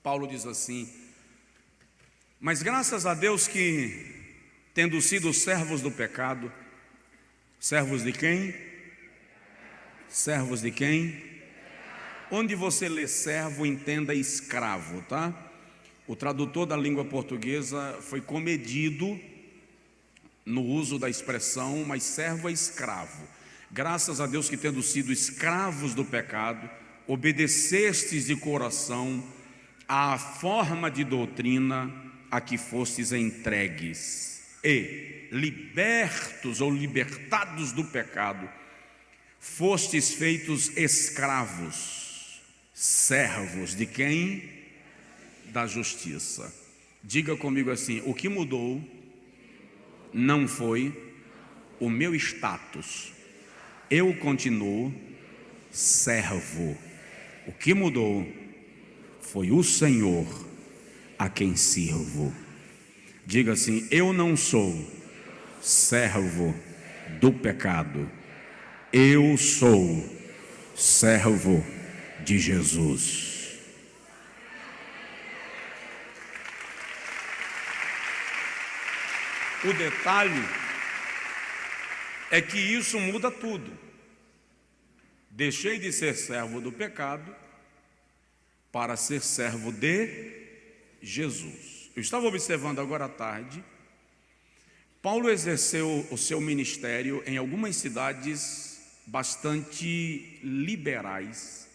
Paulo diz assim: mas graças a Deus que, tendo sido servos do pecado, servos de quem? Servos de quem? Onde você lê servo, entenda escravo, tá? O tradutor da língua portuguesa foi comedido no uso da expressão, mas servo é escravo. Graças a Deus que, tendo sido escravos do pecado, obedecestes de coração à forma de doutrina a que fostes entregues, e libertos ou libertados do pecado, fostes feitos escravos, servos de quem? Da justiça. Diga comigo assim: o que mudou não foi o meu status, eu continuo servo. O que mudou foi o Senhor a quem sirvo. Diga assim: eu não sou servo do pecado, eu sou servo de Jesus. O detalhe é que isso muda tudo. Deixei de ser servo do pecado para ser servo de Jesus. Eu estava observando agora à tarde, Paulo exerceu o seu ministério em algumas cidades bastante liberais,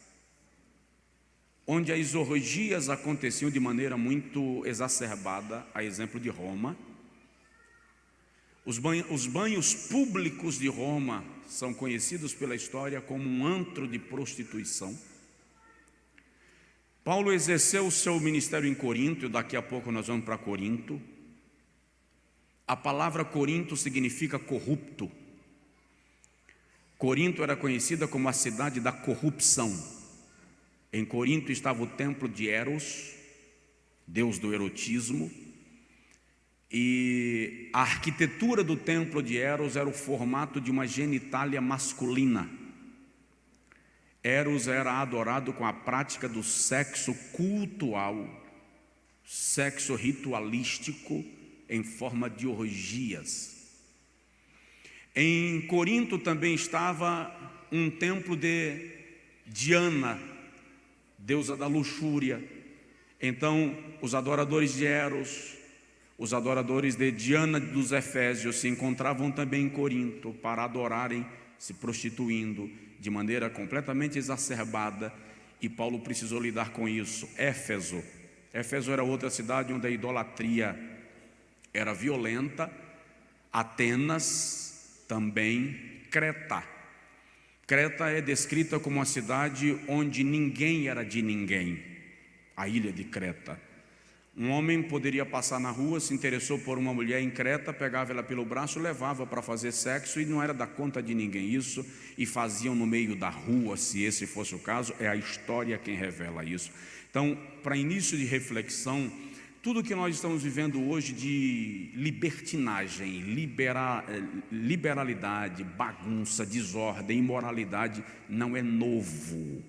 onde as orgias aconteciam de maneira muito exacerbada, a exemplo de Roma. Os banhos públicos de Roma são conhecidos pela história como um antro de prostituição. Paulo exerceu o seu ministério em Corinto, e daqui a pouco nós vamos para Corinto. A palavra Corinto significa corrupto. Corinto era conhecida como a cidade da corrupção. Em Corinto estava o templo de Eros, deus do erotismo, e a arquitetura do templo de Eros era o formato de uma genitália masculina. Eros era adorado com a prática do sexo cultual, sexo ritualístico em forma de orgias. Em Corinto também estava um templo de Diana, deusa da luxúria. Então, os adoradores de Eros, os adoradores de Diana dos Efésios se encontravam também em Corinto para adorarem, se prostituindo de maneira completamente exacerbada, e Paulo precisou lidar com isso. Éfeso era outra cidade onde a idolatria era violenta. Atenas também. Creta é descrita como uma cidade onde ninguém era de ninguém, a ilha de Creta. Um homem poderia passar na rua, se interessou por uma mulher em Creta, pegava ela pelo braço, levava para fazer sexo e não era da conta de ninguém isso, e faziam no meio da rua, se esse fosse o caso. É a história quem revela isso. Então, para início de reflexão, tudo que nós estamos vivendo hoje de libertinagem, liberalidade, bagunça, desordem, imoralidade, não é novo.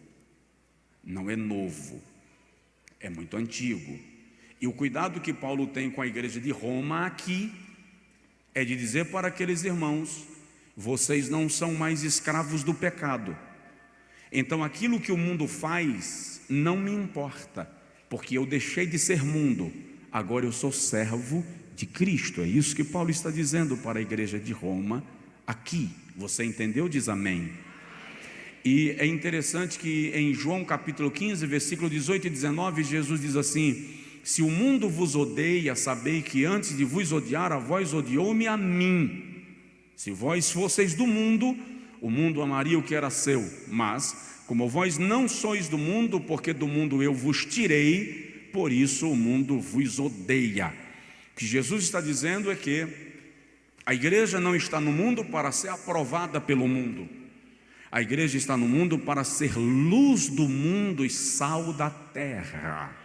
Não é novo. É muito antigo. E o cuidado que Paulo tem com a igreja de Roma aqui é de dizer para aqueles irmãos: vocês não são mais escravos do pecado. Então aquilo que o mundo faz não me importa, porque eu deixei de ser mundo, agora eu sou servo de Cristo. É isso que Paulo está dizendo para a igreja de Roma aqui. Você entendeu? Diz amém. E é interessante que em João capítulo 15, versículo 18 e 19, Jesus diz assim: se o mundo vos odeia, sabei que antes de vos odiar, a vós odiou-me a mim. Se vós fosseis do mundo, o mundo amaria o que era seu. Mas, como vós não sois do mundo, porque do mundo eu vos tirei, por isso o mundo vos odeia. O que Jesus está dizendo é que a igreja não está no mundo para ser aprovada pelo mundo. A igreja está no mundo para ser luz do mundo e sal da terra.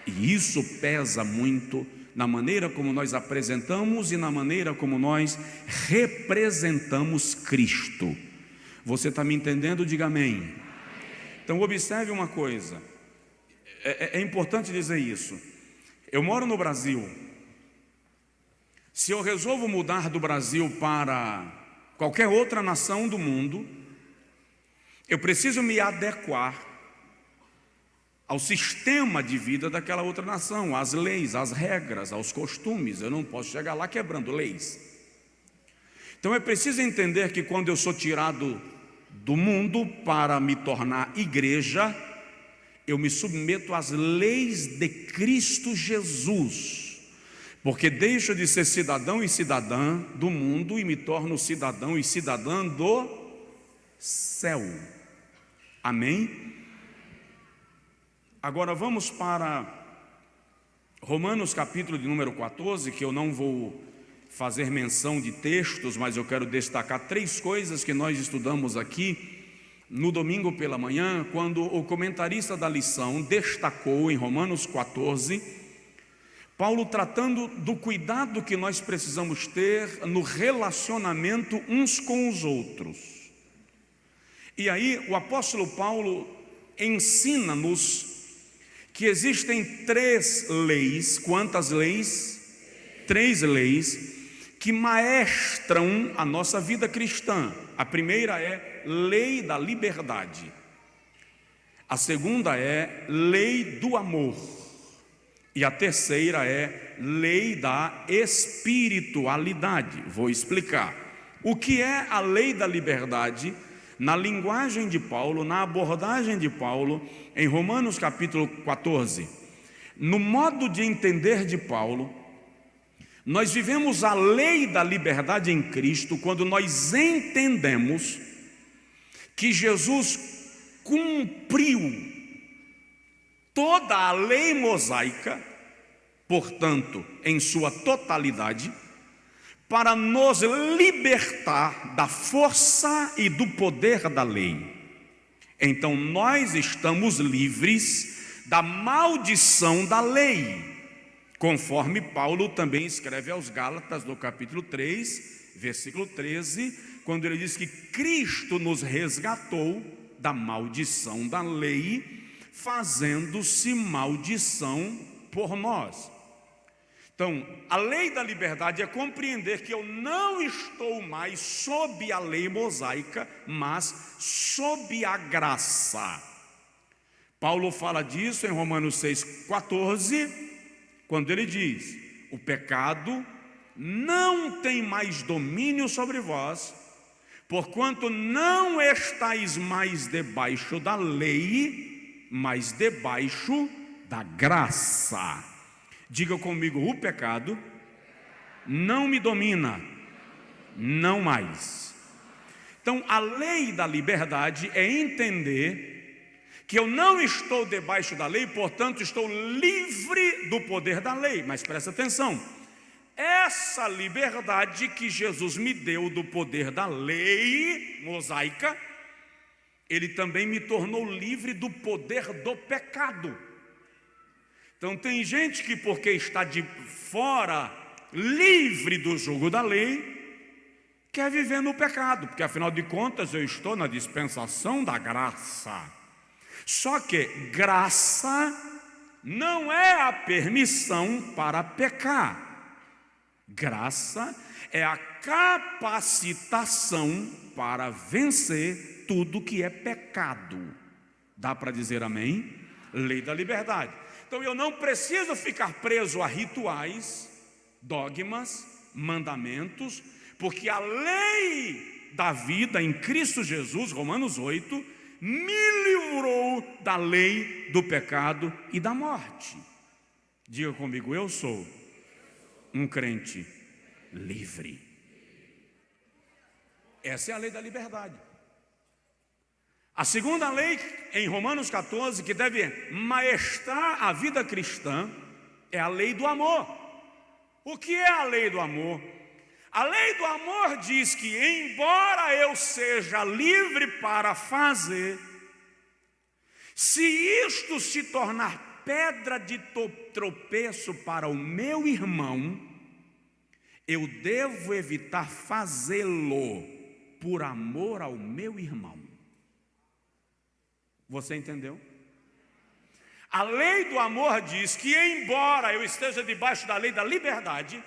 E isso pesa muito na maneira como nós apresentamos e na maneira como nós representamos Cristo. Você está me entendendo? Diga amém. Então observe uma coisa. É importante dizer isso. Eu moro no Brasil. Se eu resolvo mudar do Brasil para qualquer outra nação do mundo, eu preciso me adequar ao sistema de vida daquela outra nação, às leis, às regras, aos costumes. Eu não posso chegar lá quebrando leis. Então é preciso entender que quando eu sou tirado do mundo para me tornar igreja, eu me submeto às leis de Cristo Jesus, porque deixo de ser cidadão e cidadã do mundo e me torno cidadão e cidadã do céu. Amém? Agora vamos para Romanos capítulo de número 14, que eu não vou fazer menção de textos, mas eu quero destacar 3 coisas que nós estudamos aqui no domingo pela manhã, quando o comentarista da lição destacou em Romanos 14, Paulo tratando do cuidado que nós precisamos ter no relacionamento uns com os outros. E aí o apóstolo Paulo ensina-nos que existem 3 leis. Quantas leis? 3 leis que maestram a nossa vida cristã. A primeira é lei da liberdade. A segunda é lei do amor. E a terceira é lei da espiritualidade. Vou explicar. O que é a lei da liberdade? Na linguagem de Paulo, na abordagem de Paulo, em Romanos capítulo 14, no modo de entender de Paulo, nós vivemos a lei da liberdade em Cristo quando nós entendemos que Jesus cumpriu toda a lei mosaica, portanto, em sua totalidade, para nos libertar da força e do poder da lei. Então nós estamos livres da maldição da lei, conforme Paulo também escreve aos Gálatas no capítulo 3, versículo 13, quando ele diz que Cristo nos resgatou da maldição da lei, fazendo-se maldição por nós. Então, a lei da liberdade é compreender que eu não estou mais sob a lei mosaica, mas sob a graça. Paulo fala disso em Romanos 6,14, quando ele diz: o pecado não tem mais domínio sobre vós, porquanto não estáis mais debaixo da lei, mas debaixo da graça. Diga comigo: o pecado não me domina, não mais. Então, a lei da liberdade é entender que eu não estou debaixo da lei, portanto estou livre do poder da lei. Mas presta atenção, essa liberdade que Jesus me deu do poder da lei mosaica, Ele também me tornou livre do poder do pecado. Então tem gente que, porque está de fora, livre do jugo da lei, quer viver no pecado, porque afinal de contas eu estou na dispensação da graça. Só que graça não é a permissão para pecar. Graça é a capacitação para vencer tudo que é pecado. Dá para dizer amém? Lei da liberdade. Então eu não preciso ficar preso a rituais, dogmas, mandamentos, porque a lei da vida em Cristo Jesus, Romanos 8, me livrou da lei do pecado e da morte. Diga comigo: eu sou um crente livre. Essa é a lei da liberdade. A segunda lei, em Romanos 14, que deve maestrar a vida cristã, é a lei do amor. O que é a lei do amor? A lei do amor diz que, embora eu seja livre para fazer, se isto se tornar pedra de tropeço para o meu irmão, eu devo evitar fazê-lo por amor ao meu irmão. Você entendeu? A lei do amor diz que, embora eu esteja debaixo da lei da liberdade,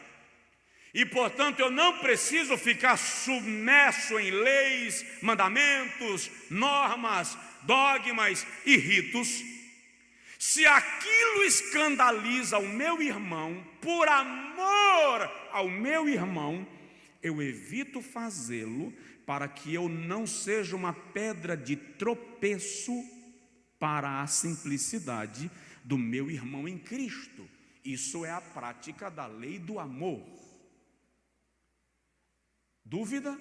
e portanto eu não preciso ficar submerso em leis, mandamentos, normas, dogmas e ritos, se aquilo escandaliza o meu irmão, por amor ao meu irmão, eu evito fazê-lo, para que eu não seja uma pedra de tropeço para a simplicidade do meu irmão em Cristo. Isso é a prática da lei do amor. Dúvida?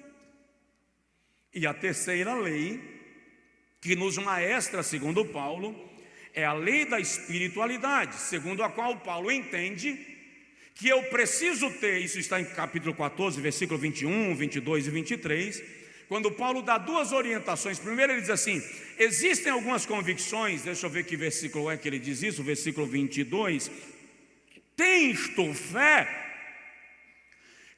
E a terceira lei, que nos maestra, segundo Paulo, é a lei da espiritualidade, segundo a qual Paulo entende que eu preciso ter, isso está em capítulo 14, versículo 21, 22 e 23, quando Paulo dá duas orientações. Primeiro ele diz assim: existem algumas convicções, deixa eu ver que versículo é que ele diz isso, versículo 22, tens tu fé?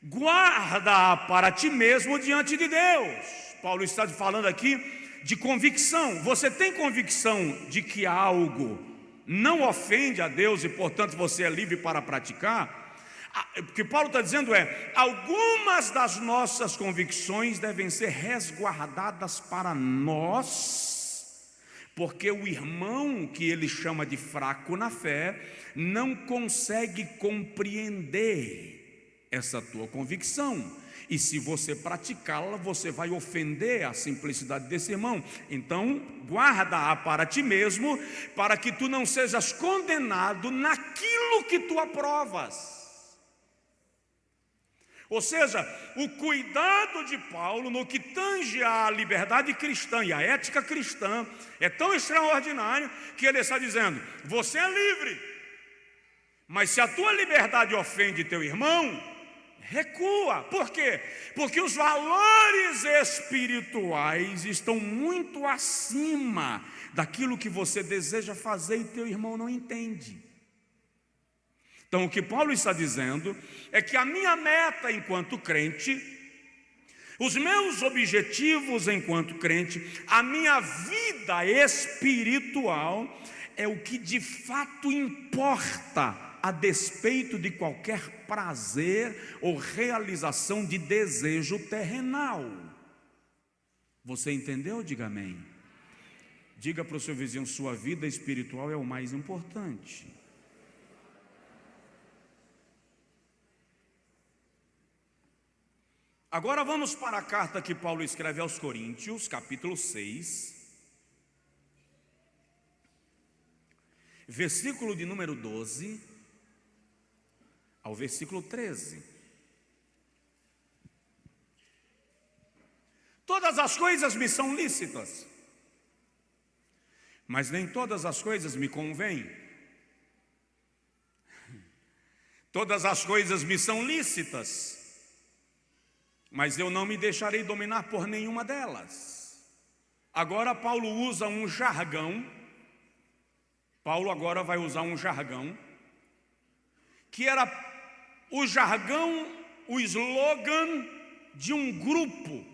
Guarda para ti mesmo diante de Deus. Paulo está falando aqui de convicção. Você tem convicção de que algo não ofende a Deus e portanto você é livre para praticar? O que Paulo está dizendo é: algumas das nossas convicções devem ser resguardadas para nós, porque o irmão que ele chama de fraco na fé não consegue compreender essa tua convicção, e se você praticá-la, você vai ofender a simplicidade desse irmão. Então guarda-a para ti mesmo, para que tu não sejas condenado naquilo que tu aprovas. Ou seja, o cuidado de Paulo no que tange à liberdade cristã e à ética cristã é tão extraordinário que ele está dizendo: você é livre, mas se a tua liberdade ofende teu irmão, recua. Por quê? Porque os valores espirituais estão muito acima daquilo que você deseja fazer e teu irmão não entende. Então o que Paulo está dizendo é que a minha meta enquanto crente, os meus objetivos enquanto crente, a minha vida espiritual é o que de fato importa, a despeito de qualquer prazer ou realização de desejo terrenal. Você entendeu? Diga amém. Diga para o seu vizinho: sua vida espiritual é o mais importante. Agora vamos para a carta que Paulo escreve aos Coríntios, capítulo 6, versículo de número 12 ao versículo 13. Todas as coisas me são lícitas, mas nem todas as coisas me convêm. Todas as coisas me são lícitas, mas eu não me deixarei dominar por nenhuma delas. Agora Paulo usa um jargão. Paulo agora vai usar um jargão que era o jargão, o slogan de um grupo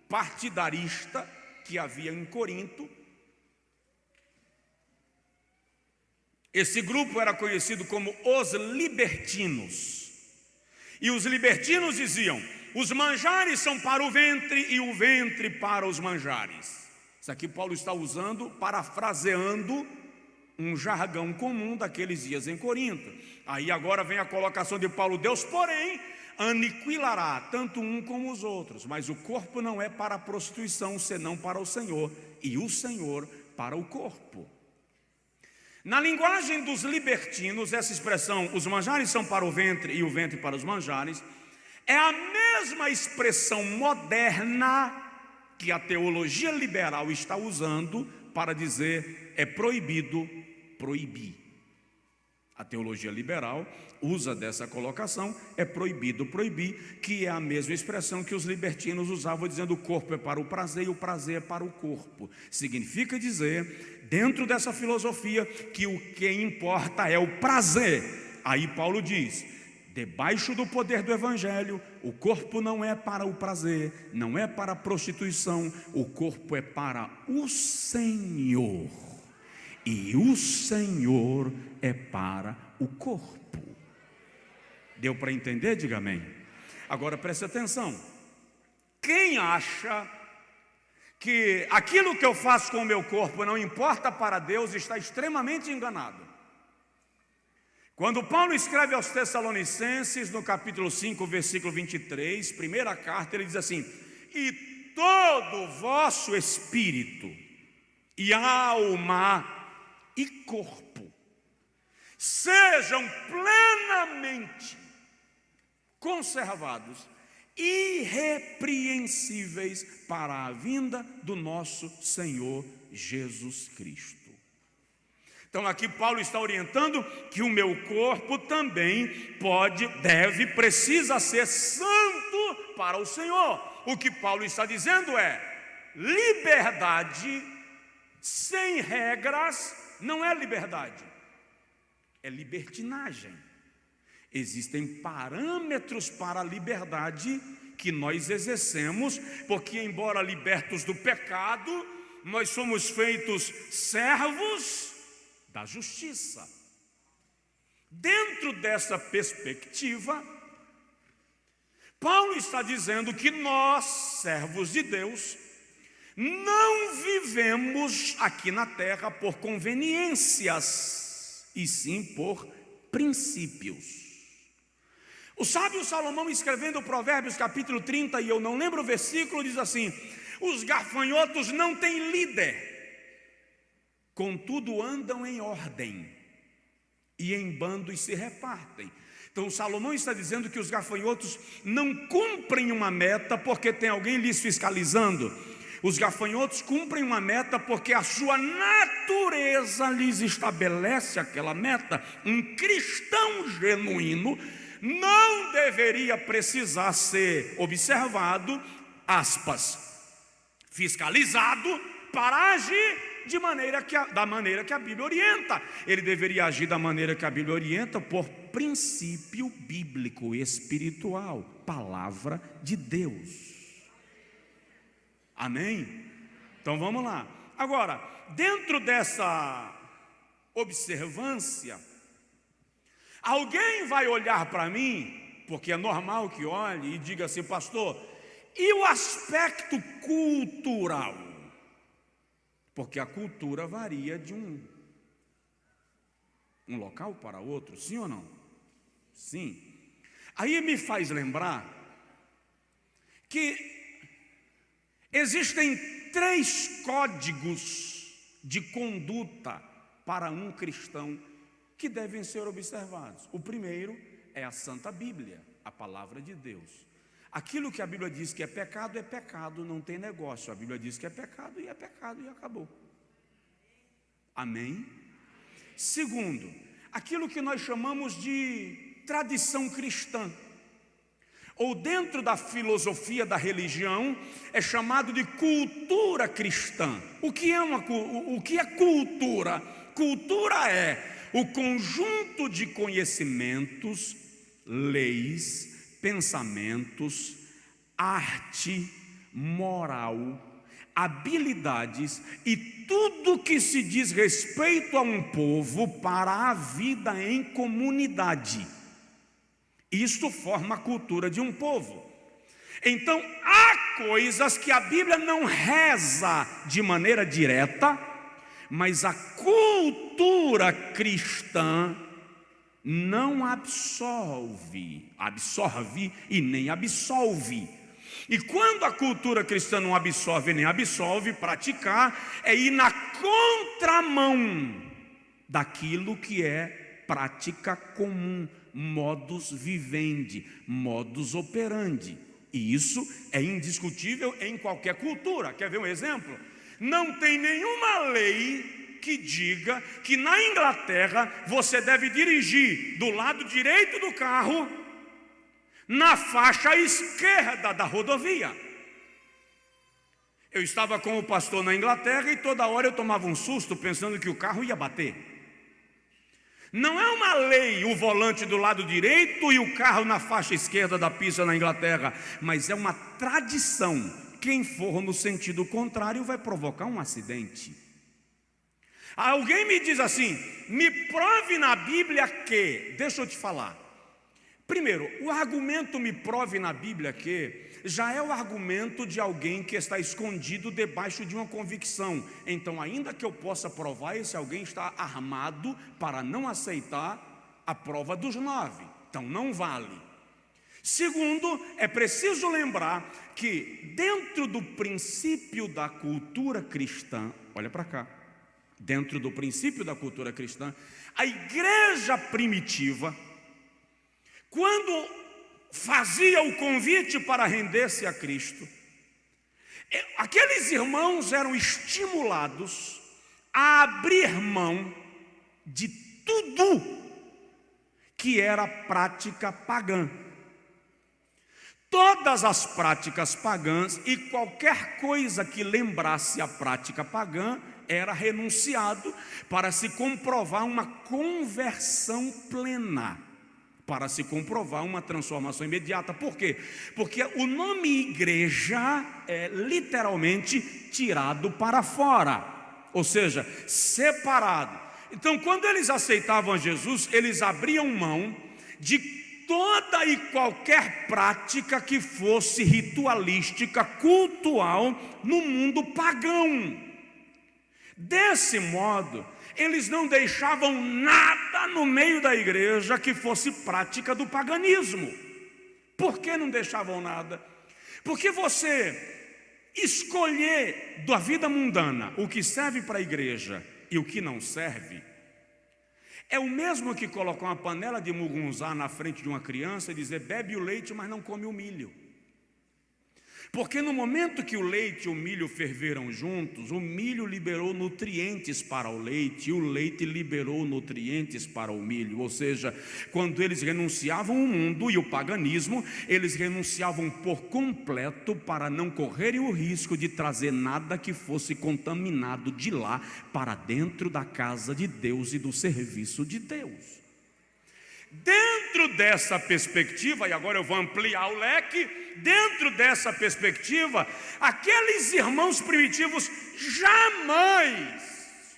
partidarista que havia em Corinto. Esse grupo era conhecido como os libertinos. E os libertinos diziam: os manjares são para o ventre e o ventre para os manjares. Isso aqui Paulo está usando, parafraseando um jargão comum daqueles dias em Corinto. Aí agora vem a colocação de Paulo: Deus, porém, aniquilará tanto um como os outros, mas o corpo não é para a prostituição, senão para o Senhor, e o Senhor para o corpo. Na linguagem dos libertinos, essa expressão, os manjares são para o ventre e o ventre para os manjares, é a mesma expressão moderna que a teologia liberal está usando para dizer é proibido proibir. A teologia liberal usa dessa colocação, é proibido proibir, que é a mesma expressão que os libertinos usavam, dizendo o corpo é para o prazer e o prazer é para o corpo. Significa dizer, dentro dessa filosofia, que o que importa é o prazer. Aí Paulo diz: debaixo do poder do evangelho, o corpo não é para o prazer, não é para a prostituição, o corpo é para o Senhor, e o Senhor é para o corpo. Deu para entender? Diga amém. Agora preste atenção. Quem acha que aquilo que eu faço com o meu corpo não importa para Deus, está extremamente enganado. Quando Paulo escreve aos Tessalonicenses, no capítulo 5, versículo 23, primeira carta, ele diz assim: e todo o vosso espírito, e alma, e corpo, sejam plenamente conservados, irrepreensíveis para a vinda do nosso Senhor Jesus Cristo. Então aqui Paulo está orientando que o meu corpo também precisa ser santo para o Senhor. O que Paulo está dizendo é: liberdade sem regras não é liberdade, é libertinagem. Existem parâmetros para a liberdade que nós exercemos, porque embora libertos do pecado, nós somos feitos servos da justiça. Dentro dessa perspectiva, Paulo está dizendo que nós, servos de Deus, não vivemos aqui na terra por conveniências, e sim por princípios. O sábio Salomão, escrevendo Provérbios capítulo 30, e eu não lembro o versículo, diz assim: os gafanhotos não têm líder, contudo andam em ordem, e em bandos se repartem. Então Salomão está dizendo que os gafanhotos não cumprem uma meta porque tem alguém lhes fiscalizando. Os gafanhotos cumprem uma meta porque a sua natureza lhes estabelece aquela meta. Um cristão genuíno não deveria precisar ser observado, aspas, fiscalizado, para agir da maneira que a Bíblia orienta. Ele deveria agir da maneira que a Bíblia orienta, por princípio bíblico, espiritual, palavra de Deus. Amém? Então vamos lá. Agora, dentro dessa observância, alguém vai olhar para mim, porque é normal que olhe, e diga assim: pastor, e o aspecto cultural? Porque a cultura varia de um local para outro, sim ou não? Sim. Aí me faz lembrar que existem 3 códigos de conduta para um cristão que devem ser observados. O primeiro é a Santa Bíblia, a palavra de Deus. Aquilo que a Bíblia diz que é pecado, não tem negócio. A Bíblia diz que é pecado e acabou. Amém? Segundo, aquilo que nós chamamos de tradição cristã, ou dentro da filosofia da religião, é chamado de cultura cristã. O que é cultura? Cultura é o conjunto de conhecimentos, leis, pensamentos, arte, moral, habilidades e tudo que se diz respeito a um povo para a vida em comunidade. Isto forma a cultura de um povo. Então, há coisas que a Bíblia não reza de maneira direta, mas a cultura cristã não absorve e nem absolve. E quando a cultura cristã não absorve nem absolve, praticar é ir na contramão daquilo que é prática comum, modus vivendi, modus operandi. E isso é indiscutível em qualquer cultura. Quer ver um exemplo? Não tem nenhuma lei que diga que na Inglaterra você deve dirigir do lado direito do carro na faixa esquerda da rodovia. Eu estava com o pastor na Inglaterra e toda hora eu tomava um susto pensando que o carro ia bater. Não é uma lei o volante do lado direito e o carro na faixa esquerda da pista na Inglaterra, mas é uma tradição. Quem for no sentido contrário vai provocar um acidente. Alguém me diz assim: me prove na Bíblia que, deixa eu te falar. Primeiro, o argumento me prove na Bíblia que já é o argumento de alguém que está escondido debaixo de uma convicção. Então, ainda que eu possa provar, esse alguém está armado para não aceitar a prova dos 9. Então, não vale. Segundo, é preciso lembrar que dentro do princípio da cultura cristã, olha para cá, dentro do princípio da cultura cristã, a igreja primitiva, quando fazia o convite para render-se a Cristo, aqueles irmãos eram estimulados a abrir mão de tudo que era prática pagã. Todas as práticas pagãs e qualquer coisa que lembrasse a prática pagã era renunciado para se comprovar uma conversão plena, para se comprovar uma transformação imediata. Por quê? Porque o nome igreja é literalmente tirado para fora, ou seja, separado. Então, quando eles aceitavam Jesus, eles abriam mão de toda e qualquer prática que fosse ritualística, cultual no mundo pagão. Desse modo, eles não deixavam nada no meio da igreja que fosse prática do paganismo. Por que não deixavam nada? Porque você escolher da vida mundana o que serve para a igreja e o que não serve, é o mesmo que colocar uma panela de mugunzá na frente de uma criança e dizer: bebe o leite, mas não come o milho. Porque no momento que o leite e o milho ferveram juntos, o milho liberou nutrientes para o leite e o leite liberou nutrientes para o milho. Ou seja, quando eles renunciavam o mundo e o paganismo, eles renunciavam por completo para não correrem o risco de trazer nada que fosse contaminado de lá para dentro da casa de Deus e do serviço de Deus. Dentro dessa perspectiva, e agora eu vou ampliar o leque, dentro dessa perspectiva, aqueles irmãos primitivos jamais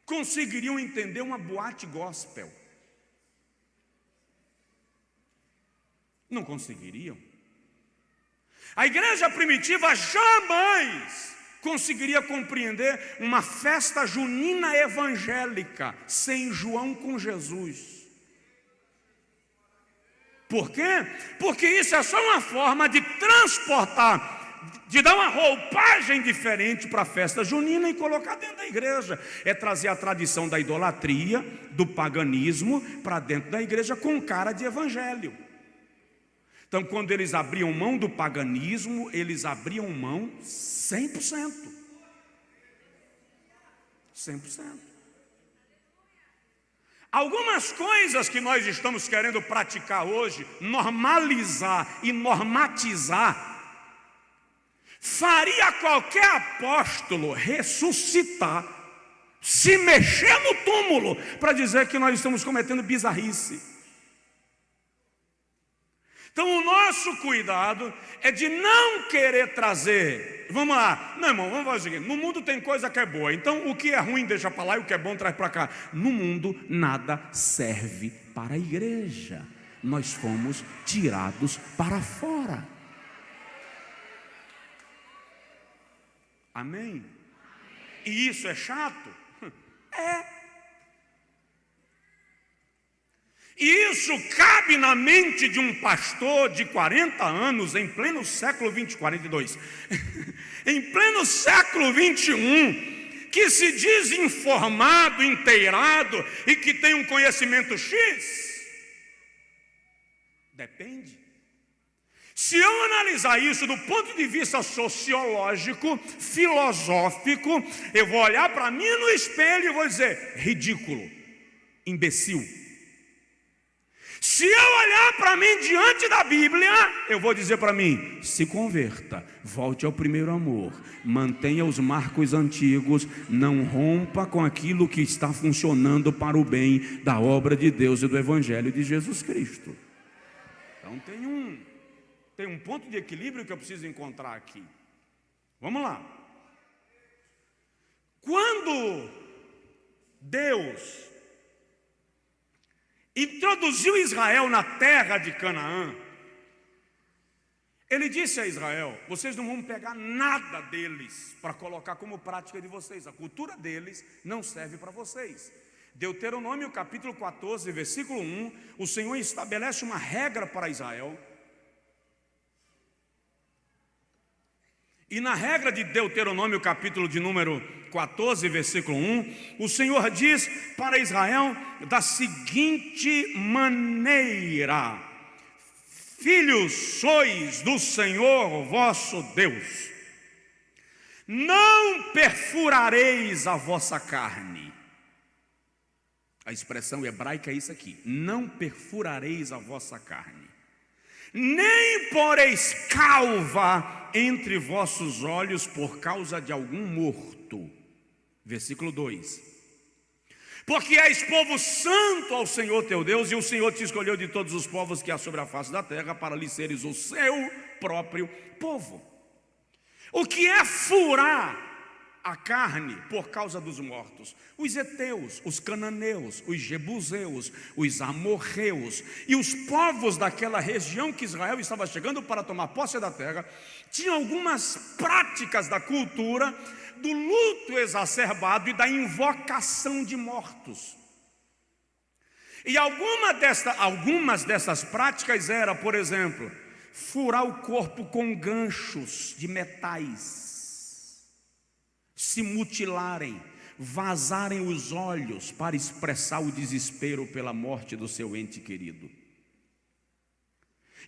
conseguiriam entender uma boate gospel. Não conseguiriam. A igreja primitiva jamais conseguiria compreender uma festa junina evangélica sem João com Jesus. Por quê? Porque isso é só uma forma de transportar, de dar uma roupagem diferente para a festa junina e colocar dentro da igreja. É trazer a tradição da idolatria, do paganismo, para dentro da igreja com cara de evangelho. Então, quando eles abriam mão do paganismo, eles abriam mão 100%. 100%. Algumas coisas que nós estamos querendo praticar hoje, normalizar e normatizar, faria qualquer apóstolo ressuscitar, se mexer no túmulo, para dizer que nós estamos cometendo bizarrice. Então o nosso cuidado é de não querer trazer, vamos lá, não, irmão, vamos fazer o seguinte: no mundo tem coisa que é boa, então o que é ruim deixa para lá e o que é bom traz para cá. No mundo nada serve para a igreja, nós fomos tirados para fora. Amém? E isso é chato? É. E isso cabe na mente de um pastor de 40 anos, em pleno século 20, 42, em pleno século 21, que se diz informado, inteirado e que tem um conhecimento X? Depende. Se eu analisar isso do ponto de vista sociológico, filosófico, eu vou olhar para mim no espelho e vou dizer: ridículo, imbecil. Se eu olhar para mim diante da Bíblia, eu vou dizer para mim: se converta, volte ao primeiro amor, mantenha os marcos antigos, não rompa com aquilo que está funcionando para o bem da obra de Deus e do Evangelho de Jesus Cristo. Então tem um ponto de equilíbrio que eu preciso encontrar aqui. Vamos lá. Quando Deus introduziu Israel na terra de Canaã, Ele disse a Israel: vocês não vão pegar nada deles para colocar como prática de vocês, a cultura deles não serve para vocês. Deuteronômio capítulo 14, versículo 1, o Senhor estabelece uma regra para Israel. E na regra de Deuteronômio capítulo de número 14, versículo 1, o Senhor diz para Israel da seguinte maneira: filhos sois do Senhor vosso Deus, não perfurareis a vossa carne. A expressão hebraica é isso aqui: não perfurareis a vossa carne, nem poreis calva entre vossos olhos por causa de algum morto. Versículo 2: porque és povo santo ao Senhor teu Deus, e o Senhor te escolheu de todos os povos que há sobre a face da terra, para lhe seres o seu próprio povo. O que é furar a carne por causa dos mortos? Os heteus, os cananeus, os jebuseus, os amorreus e os povos daquela região que Israel estava chegando para tomar posse da terra, tinham algumas práticas da cultura do luto exacerbado e da invocação de mortos. E algumas dessas práticas eram, por exemplo, furar o corpo com ganchos de metais, se mutilarem, vazarem os olhos para expressar o desespero pela morte do seu ente querido.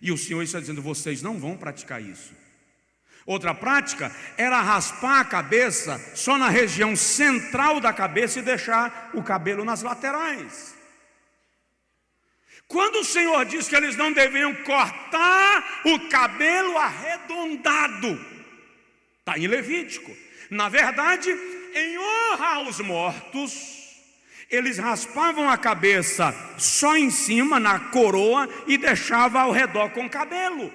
E o Senhor está dizendo: vocês não vão praticar isso. Outra prática era raspar a cabeça só na região central da cabeça e deixar o cabelo nas laterais. Quando o Senhor diz que eles não deveriam cortar o cabelo arredondado, está em Levítico. Na verdade, em honra aos mortos, eles raspavam a cabeça só em cima, na coroa, e deixavam ao redor com cabelo,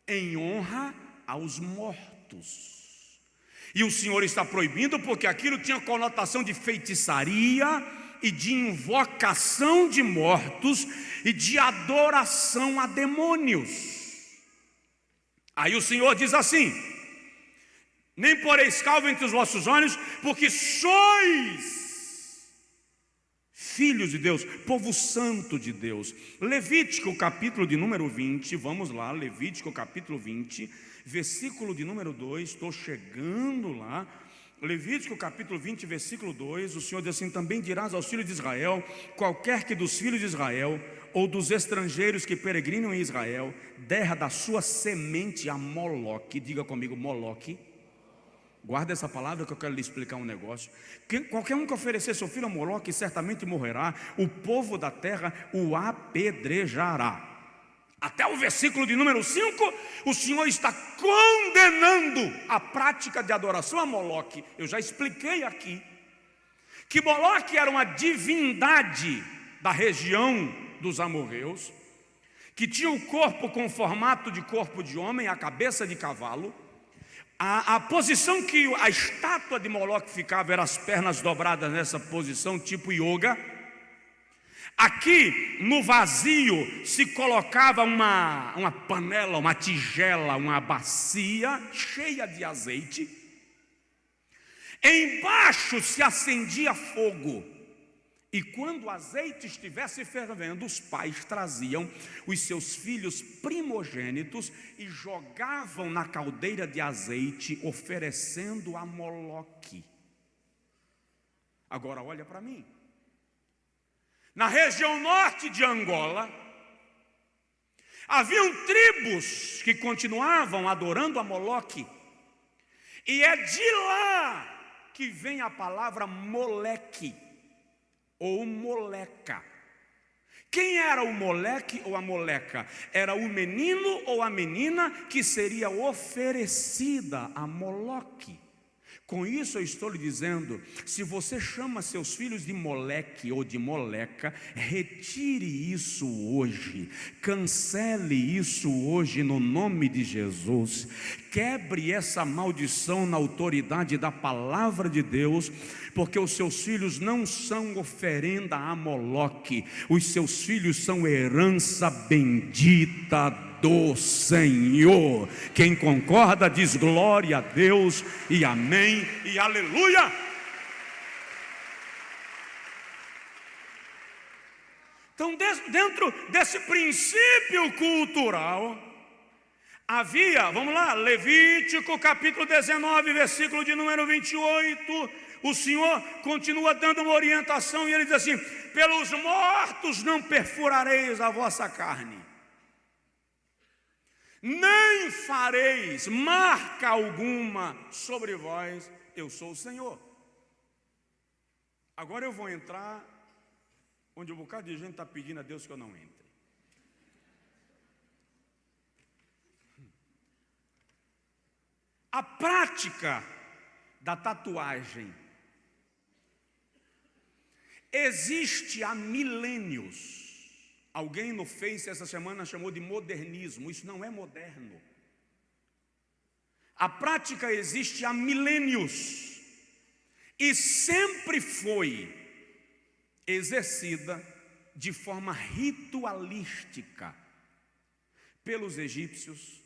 em honra aos mortos. E o Senhor está proibindo porque aquilo tinha conotação de feitiçaria e de invocação de mortos e de adoração a demônios. Aí o Senhor diz assim: nem poreis calva entre os vossos olhos, porque sois filhos de Deus, povo santo de Deus. Levítico capítulo de número 20, vamos lá, Levítico capítulo 20, versículo de número 2, estou chegando lá. Levítico capítulo 20, versículo 2, o Senhor diz assim: também dirás aos filhos de Israel: qualquer que dos filhos de Israel ou dos estrangeiros que peregrinam em Israel der da sua semente a Moloque, diga comigo, Moloque. Guarda essa palavra que eu quero lhe explicar um negócio. Qualquer um que oferecer seu filho a Moloque certamente morrerá, o povo da terra o apedrejará. Até o versículo de número 5, o Senhor está condenando a prática de adoração a Moloque. Eu já expliquei aqui que Moloque era uma divindade da região dos amorreus, que tinha o corpo com formato de corpo de homem, a cabeça de cavalo. A posição que a estátua de Moloque ficava era as pernas dobradas nessa posição, tipo yoga. Aqui no vazio se colocava uma panela, uma tigela, uma bacia cheia de azeite. Embaixo se acendia fogo. E quando o azeite estivesse fervendo, os pais traziam os seus filhos primogênitos e jogavam na caldeira de azeite, oferecendo a Moloque. Agora olha para mim. Na região norte de Angola, haviam tribos que continuavam adorando a Moloque. E é de lá que vem a palavra Moleque ou moleca. Quem era o moleque ou a moleca? Era o menino ou a menina que seria oferecida a Moloque. Com isso eu estou lhe dizendo, se você chama seus filhos de moleque ou de moleca, retire isso hoje, cancele isso hoje no nome de Jesus, quebre essa maldição na autoridade da palavra de Deus, porque os seus filhos não são oferenda a Moloque, os seus filhos são herança bendita do Senhor. Quem concorda diz glória a Deus e amém e aleluia. Então, dentro desse princípio cultural, havia, vamos lá, Levítico capítulo 19, versículo de número 28, o Senhor continua dando uma orientação e ele diz assim: pelos mortos não perfurareis a vossa carne, nem fareis marca alguma sobre vós, eu sou o Senhor. Agora eu vou entrar onde um bocado de gente está pedindo a Deus que eu não entre. A prática da tatuagem existe há milênios. Alguém no Face essa semana chamou de modernismo. Isso não é moderno. A prática existe há milênios e sempre foi exercida de forma ritualística pelos egípcios,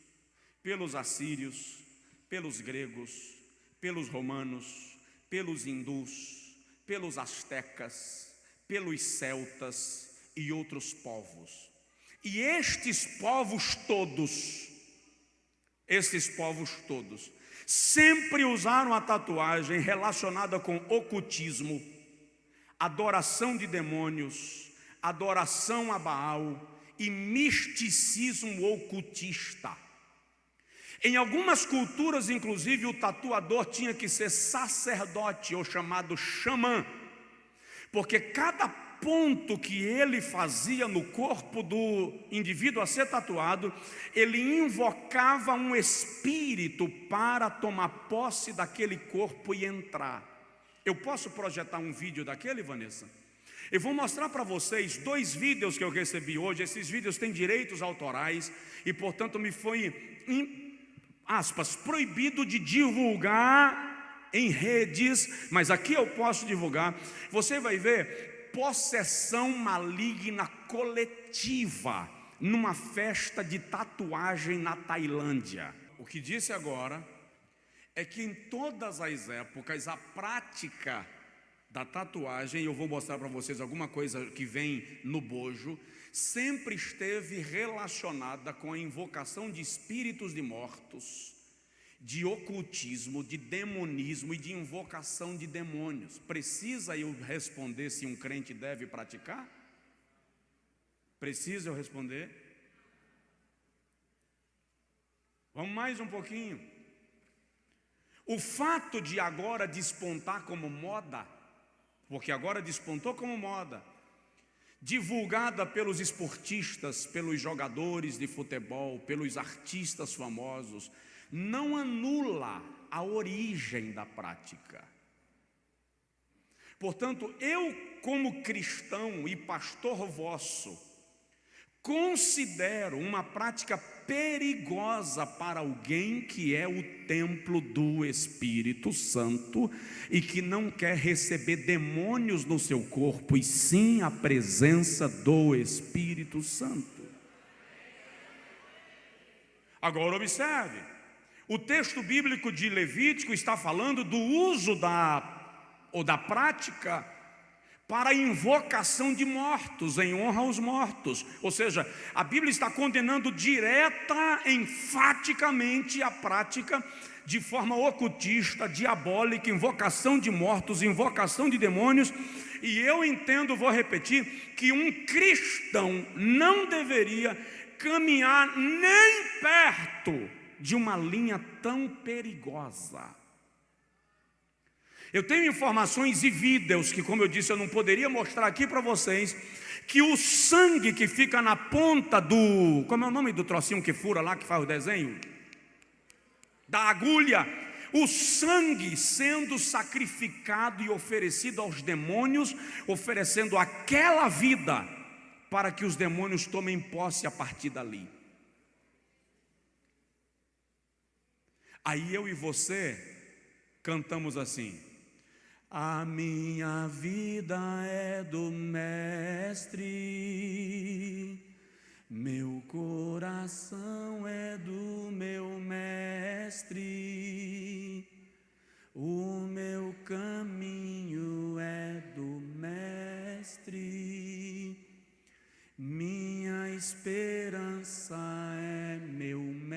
pelos assírios, pelos gregos, pelos romanos, pelos hindus, pelos astecas, pelos celtas e outros povos. E estes povos todos sempre usaram a tatuagem relacionada com ocultismo, adoração de demônios, adoração a Baal e misticismo ocultista. Em algumas culturas, inclusive, o tatuador tinha que ser sacerdote ou chamado xamã, porque cada ponto que ele fazia no corpo do indivíduo a ser tatuado, ele invocava um espírito para tomar posse daquele corpo e entrar. Eu posso projetar um vídeo daquele, Vanessa? Eu vou mostrar para vocês 2 vídeos que eu recebi hoje. Esses vídeos têm direitos autorais e, portanto, me foi, proibido de divulgar em redes, mas aqui eu posso divulgar. Você vai ver possessão maligna coletiva numa festa de tatuagem na Tailândia. O que disse agora é que em todas as épocas a prática da tatuagem, eu vou mostrar para vocês alguma coisa que vem no bojo, sempre esteve relacionada com a invocação de espíritos de mortos, de ocultismo, de demonismo e de invocação de demônios. Precisa eu responder se um crente deve praticar? Precisa eu responder? Vamos mais um pouquinho. O fato de agora despontar como moda, porque agora despontou como moda, divulgada pelos esportistas, pelos jogadores de futebol, pelos artistas famosos, não anula a origem da prática. Portanto, eu, como cristão e pastor vosso, considero uma prática perigosa para alguém que é o templo do Espírito Santo e que não quer receber demônios no seu corpo, e sim a presença do Espírito Santo. Agora observe, o texto bíblico de Levítico está falando do uso da prática para a invocação de mortos, em honra aos mortos. Ou seja, a Bíblia está condenando direta, enfaticamente a prática de forma ocultista, diabólica, invocação de mortos, invocação de demônios. E eu entendo, vou repetir, que um cristão não deveria caminhar nem perto de uma linha tão perigosa. Eu tenho informações e vídeos que, como eu disse, eu não poderia mostrar aqui para vocês, que o sangue que fica na ponta do, como é o nome do trocinho que fura lá, que faz o desenho? Da agulha, o sangue sendo sacrificado e oferecido aos demônios, oferecendo aquela vida para que os demônios tomem posse a partir dali. Aí eu e você cantamos assim: a minha vida é do Mestre, meu coração é do meu Mestre, o meu caminho é do Mestre, minha esperança é meu Mestre.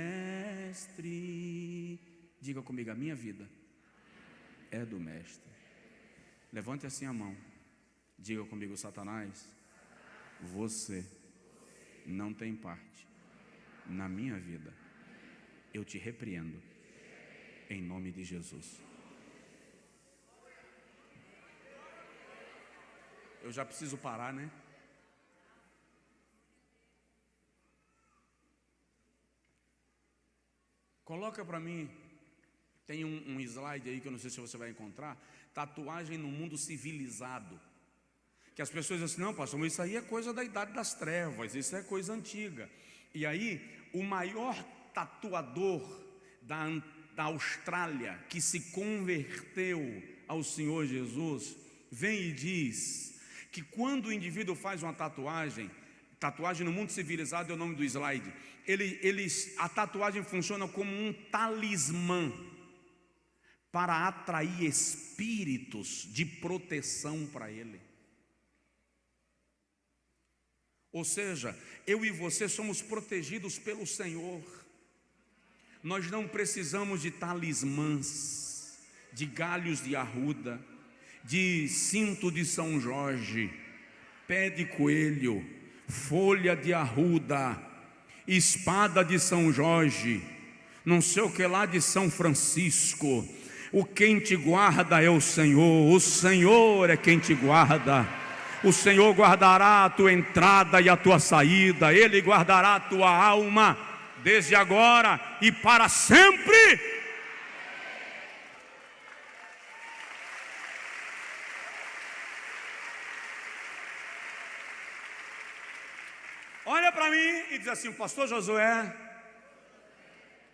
Diga comigo: a minha vida é do Mestre. Levante assim a mão. Diga comigo: Satanás, você não tem parte na minha vida. Eu te repreendo em nome de Jesus. Eu já preciso parar, né? Coloca para mim, tem um slide aí que eu não sei se você vai encontrar, tatuagem no mundo civilizado. Que as pessoas dizem assim: não, pastor, mas isso aí é coisa da idade das trevas, isso é coisa antiga. E aí, o maior tatuador da Austrália, que se converteu ao Senhor Jesus, vem e diz que quando o indivíduo faz uma tatuagem no mundo civilizado é o nome do slide, a tatuagem funciona como um talismã para atrair espíritos de proteção para ele. Ou seja, eu e você somos protegidos pelo Senhor. Nós não precisamos de talismãs, de galhos de arruda, de cinto de São Jorge, pé de coelho, folha de arruda, espada de São Jorge, não sei o que lá de São Francisco. O quem te guarda é o Senhor é quem te guarda. O Senhor guardará a tua entrada e a tua saída, Ele guardará a tua alma, desde agora e para sempre. Olha para mim e diz assim: pastor Josué,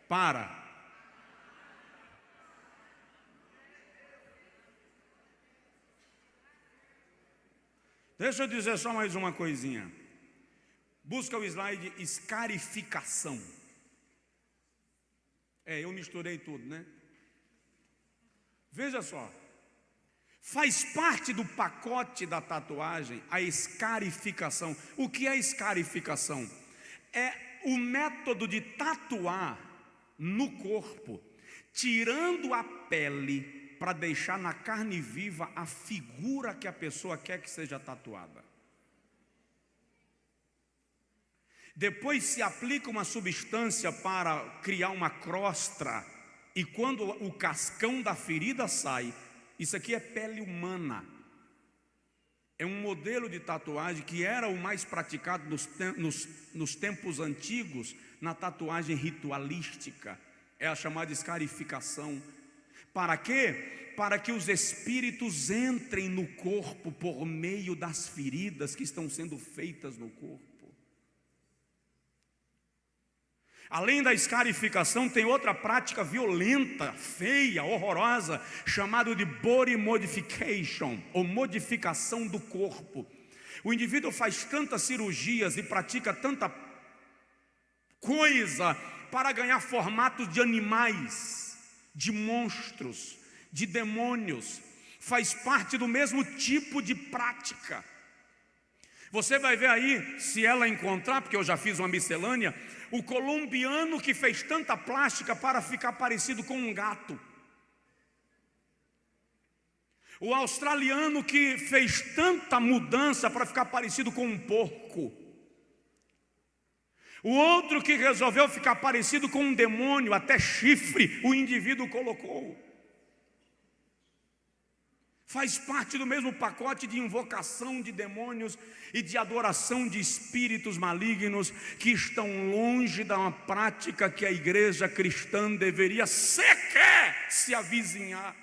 para. Deixa eu dizer só mais uma coisinha. Busca o slide escarificação. Eu misturei tudo, né? Veja só. Faz parte do pacote da tatuagem a escarificação. O que é escarificação? É o método de tatuar no corpo, tirando a pele para deixar na carne viva a figura que a pessoa quer que seja tatuada. Depois se aplica uma substância para criar uma crosta, e quando o cascão da ferida sai, isso aqui é pele humana. É um modelo de tatuagem que era o mais praticado nos tempos antigos, na tatuagem ritualística. É a chamada escarificação. Para quê? Para que os espíritos entrem no corpo por meio das feridas que estão sendo feitas no corpo. Além da escarificação, tem outra prática violenta, feia, horrorosa, chamada de body modification, ou modificação do corpo. O indivíduo faz tantas cirurgias e pratica tanta coisa para ganhar formatos de animais, de monstros, de demônios. Faz parte do mesmo tipo de prática. Você vai ver aí, se ela encontrar, porque eu já fiz uma miscelânea, o colombiano que fez tanta plástica para ficar parecido com um gato. O australiano que fez tanta mudança para ficar parecido com um porco. O outro que resolveu ficar parecido com um demônio, até chifre o indivíduo colocou. Faz parte do mesmo pacote de invocação de demônios e de adoração de espíritos malignos que estão longe da uma prática que a igreja cristã deveria sequer se avizinhar.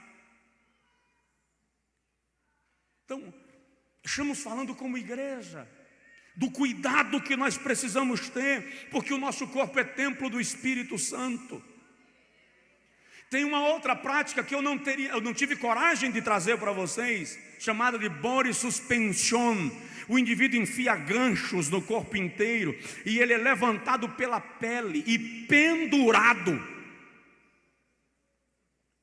Então, estamos falando como igreja do cuidado que nós precisamos ter, porque o nosso corpo é templo do Espírito Santo. Tem uma outra prática que eu não tive coragem de trazer para vocês, chamada de body suspension. O indivíduo enfia ganchos no corpo inteiro e ele é levantado pela pele e pendurado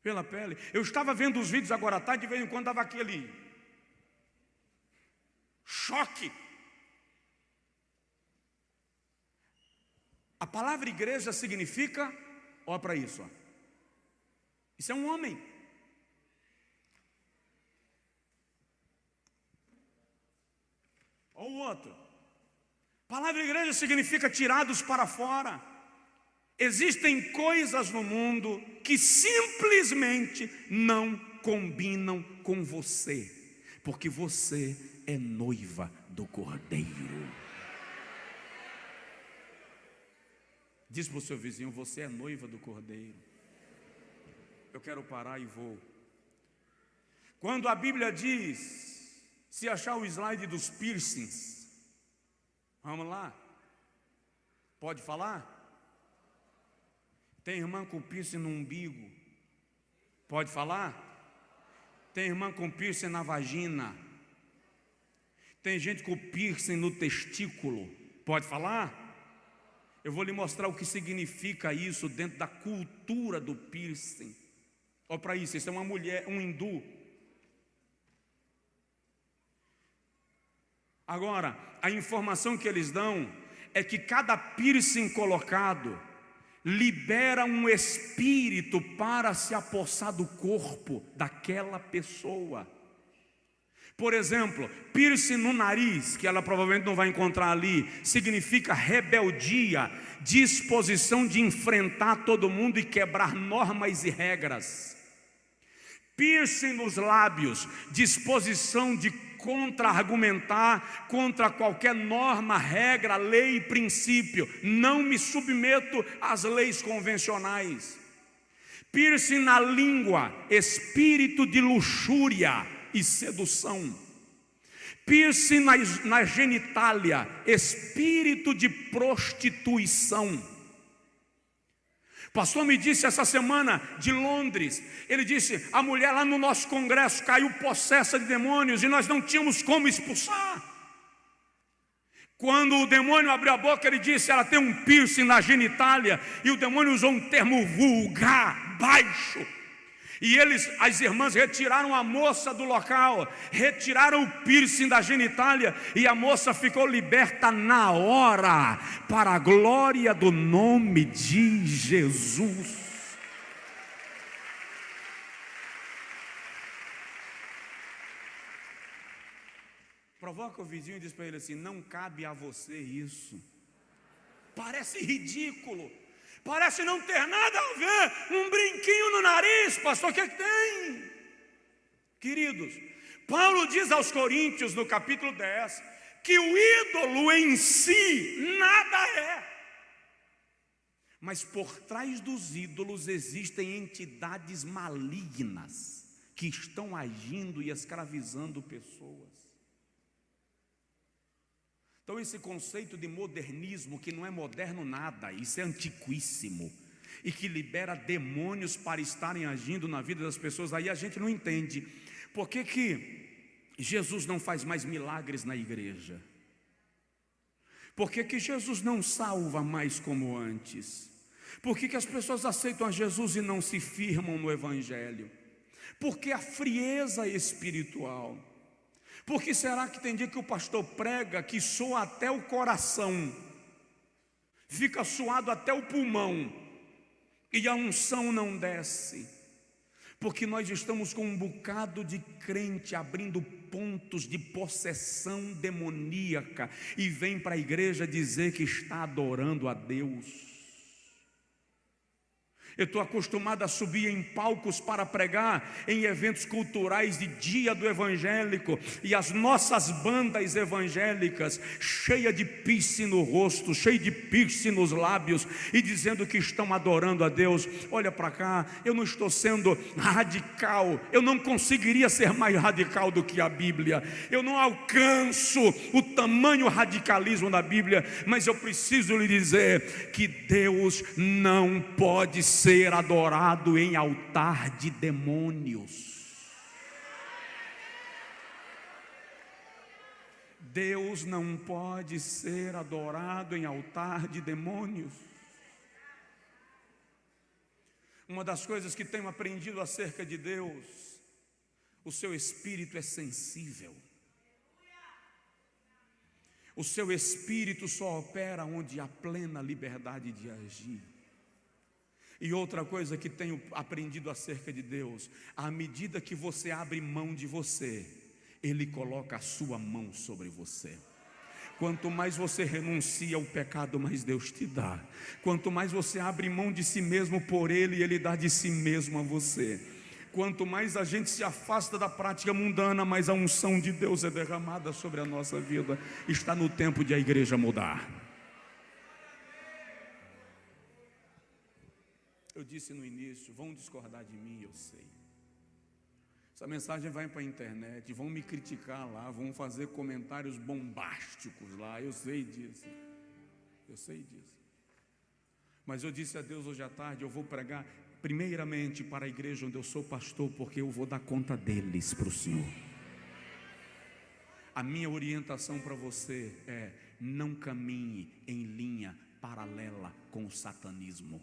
pela pele. Eu estava vendo os vídeos agora à tarde, de vez em quando dava aquele choque. A palavra igreja significa, olha para isso, ó. Isso é um homem. Ou o outro. A palavra igreja significa tirados para fora. Existem coisas no mundo que simplesmente não combinam com você, porque você é noiva do Cordeiro. Diz para o seu vizinho: você é noiva do Cordeiro. Eu quero parar e vou. Quando a Bíblia diz, se achar o slide dos piercings, vamos lá, pode falar? Tem irmã com piercing no umbigo, pode falar? Tem irmã com piercing na vagina, tem gente com piercing no testículo, pode falar? Eu vou lhe mostrar o que significa isso dentro da cultura do piercing. Olha para isso, isso é uma mulher, um hindu. Agora, a informação que eles dão é que cada piercing colocado libera um espírito para se apossar do corpo daquela pessoa. Por exemplo, piercing no nariz, que ela provavelmente não vai encontrar ali, significa rebeldia, disposição de enfrentar todo mundo e quebrar normas e regras. Piercing nos lábios, disposição de contra-argumentar contra qualquer norma, regra, lei e princípio. Não me submeto às leis convencionais. Piercing na língua, espírito de luxúria e sedução. Piercing na genitália, espírito de prostituição. O pastor me disse essa semana de Londres, ele disse: a mulher lá no nosso congresso caiu possessa de demônios e nós não tínhamos como expulsar. Quando o demônio abriu a boca, ele disse: ela tem um piercing na genitália, e o demônio usou um termo vulgar, baixo. E as irmãs retiraram a moça do local, retiraram o piercing da genitália, e a moça ficou liberta na hora, para a glória do nome de Jesus. Provoca o vizinho e diz para ele assim: não cabe a você isso. Parece ridículo. Parece não ter nada a ver, um brinquinho no nariz, pastor, o que tem? Queridos, Paulo diz aos Coríntios no capítulo 10, que o ídolo em si nada é. Mas por trás dos ídolos existem entidades malignas, que estão agindo e escravizando pessoas. Então esse conceito de modernismo, que não é moderno nada, isso é antiquíssimo, e que libera demônios para estarem agindo na vida das pessoas, aí a gente não entende. Por que Jesus não faz mais milagres na igreja? Por que Jesus não salva mais como antes? Por que as pessoas aceitam a Jesus e não se firmam no Evangelho? Por que a frieza espiritual? Por que será que tem dia que o pastor prega que soa até o coração, fica suado até o pulmão, e a unção não desce? Porque nós estamos com um bocado de crente abrindo pontos de possessão demoníaca e vem para a igreja dizer que está adorando a Deus. Eu estou acostumado a subir em palcos para pregar em eventos culturais de dia do evangélico, e as nossas bandas evangélicas, cheia de piercing no rosto, cheia de piercing nos lábios, e dizendo que estão adorando a Deus. Olha para cá, eu não estou sendo radical, eu não conseguiria ser mais radical do que a Bíblia, eu não alcanço o tamanho radicalismo da Bíblia, mas eu preciso lhe dizer que Deus não pode ser adorado em altar de demônios. Deus não pode ser adorado em altar de demônios. Uma das coisas que tenho aprendido acerca de Deus: o seu espírito é sensível. O seu espírito só opera onde há plena liberdade de agir. E outra coisa que tenho aprendido acerca de Deus: à medida que você abre mão de você, Ele coloca a sua mão sobre você. Quanto mais você renuncia ao pecado, mais Deus te dá. Quanto mais você abre mão de si mesmo por Ele, Ele dá de si mesmo a você. Quanto mais a gente se afasta da prática mundana, mais a unção de Deus é derramada sobre a nossa vida. Está no tempo de a igreja mudar. Eu disse no início, vão discordar de mim, eu sei. Essa mensagem vai para a internet, vão me criticar lá, vão fazer comentários bombásticos lá, eu sei disso. Eu sei disso. Mas eu disse a Deus hoje à tarde, eu vou pregar primeiramente para a igreja onde eu sou pastor, porque eu vou dar conta deles para o Senhor. A minha orientação para você é: não caminhe em linha paralela com o satanismo.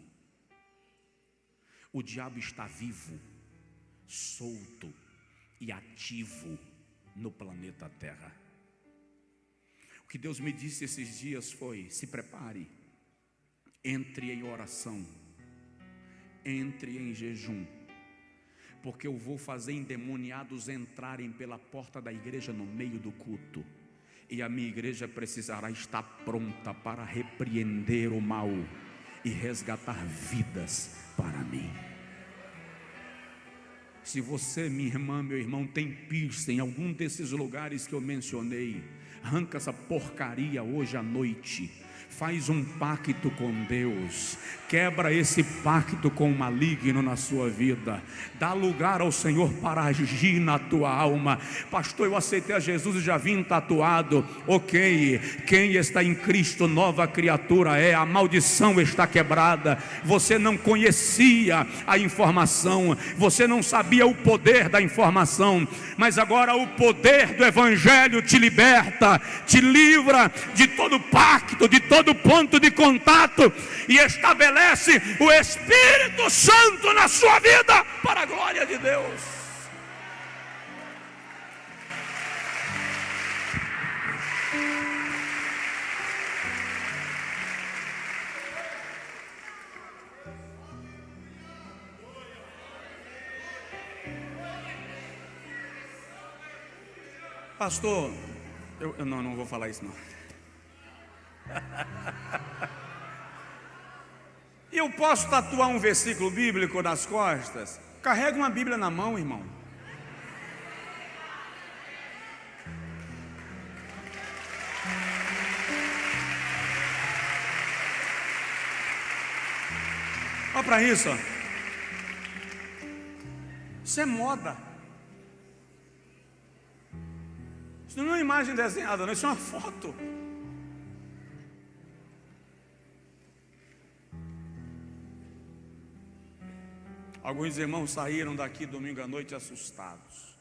O diabo está vivo, solto e ativo no planeta Terra. O que Deus me disse esses dias foi: se prepare, entre em oração, entre em jejum, porque eu vou fazer endemoniados entrarem pela porta da igreja no meio do culto, e a minha igreja precisará estar pronta para repreender o mal e resgatar vidas para mim. Se você, minha irmã, meu irmão, tem piercing em algum desses lugares que eu mencionei, arranca essa porcaria hoje à noite. Faz um pacto com Deus, quebra esse pacto com o maligno na sua vida, dá lugar ao Senhor para agir na tua alma. Pastor, eu aceitei a Jesus e já vim tatuado. Ok, quem está em Cristo, nova criatura é, a maldição está quebrada. Você não conhecia a informação, você não sabia o poder da informação, mas agora o poder do Evangelho te liberta, te livra de todo pacto, de todo ponto de contato, e estabelece o Espírito Santo na sua vida, para a glória de Deus. Pastor, eu não vou falar isso não. Eu posso tatuar um versículo bíblico nas costas? Carrega uma Bíblia na mão, irmão. Olha para isso, ó. Isso é moda. Isso não é uma imagem desenhada, não. Isso é uma foto. Alguns irmãos saíram daqui domingo à noite assustados.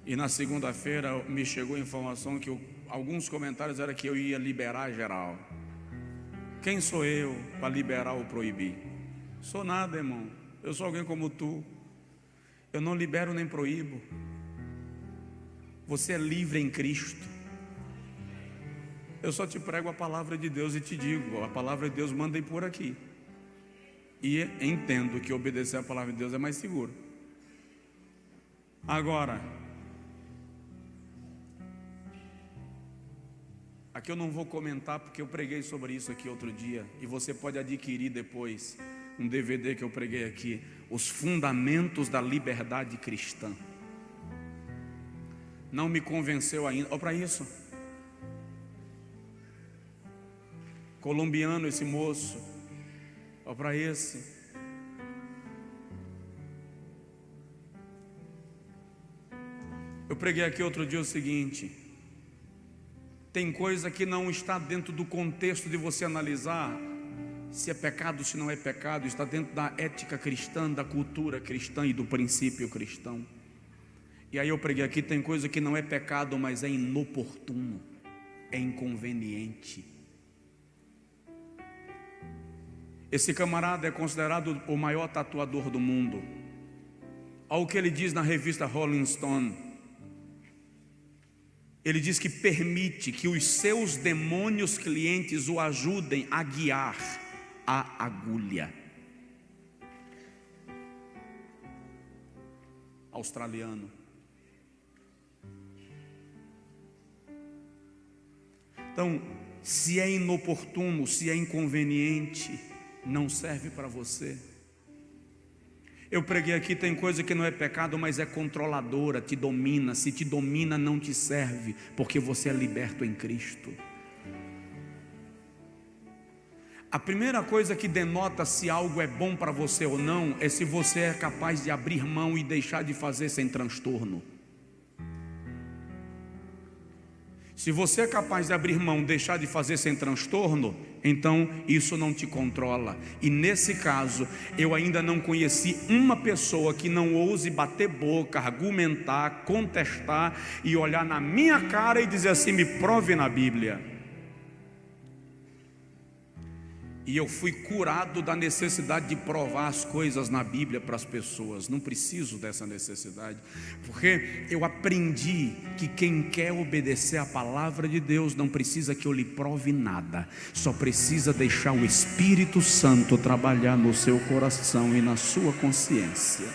E na segunda-feira me chegou a informação que alguns comentários eram que eu ia liberar geral. Quem sou eu para liberar ou proibir? Sou nada, irmão. Eu sou alguém como tu. Eu não libero nem proíbo. Você é livre em Cristo. Eu só te prego a palavra de Deus e te digo: a palavra de Deus manda ir por aqui. E entendo que obedecer a palavra de Deus é mais seguro. Agora, Aqui eu não vou comentar porque eu preguei sobre isso aqui outro dia, e você pode adquirir depois um DVD que eu preguei aqui, Os Fundamentos da Liberdade Cristã. Não me convenceu ainda. Olha para isso. Colombiano esse moço. Olha para esse. Eu preguei aqui outro dia o seguinte: tem coisa que não está dentro do contexto de você analisar se é pecado, se não é pecado. Está dentro da ética cristã, da cultura cristã e do princípio cristão. E aí eu preguei aqui, tem coisa que não é pecado, mas é inoportuno, é inconveniente. Esse camarada é considerado o maior tatuador do mundo. Olha o que ele diz na revista Rolling Stone. Ele diz que permite que os seus demônios clientes o ajudem a guiar a agulha. Australiano. Então, se é inoportuno, se é inconveniente, não serve para você. Eu preguei aqui, tem coisa que não é pecado, mas é controladora, te domina. Se te domina, não te serve, porque você é liberto em Cristo. A primeira coisa que denota se algo é bom para você ou não, é se você é capaz de abrir mão e deixar de fazer sem transtorno. Se você é capaz de abrir mão, deixar de fazer sem transtorno, então isso não te controla. E nesse caso, eu ainda não conheci uma pessoa que não ouse bater boca, argumentar, contestar e olhar na minha cara e dizer assim: me prove na Bíblia. E eu fui curado da necessidade de provar as coisas na Bíblia para as pessoas. Não preciso dessa necessidade, porque eu aprendi que quem quer obedecer a palavra de Deus não precisa que eu lhe prove nada, só precisa deixar o Espírito Santo trabalhar no seu coração e na sua consciência.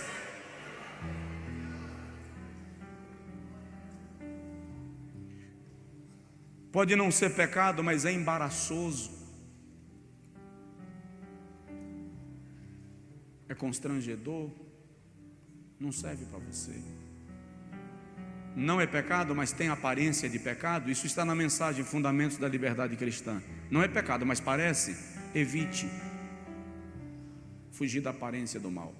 Pode não ser pecado, mas é embaraçoso, é constrangedor, não serve para você. Não é pecado, mas tem aparência de pecado. Isso está na mensagem Fundamentos da Liberdade Cristã. Não é pecado, mas parece. Evite fugir da aparência do mal.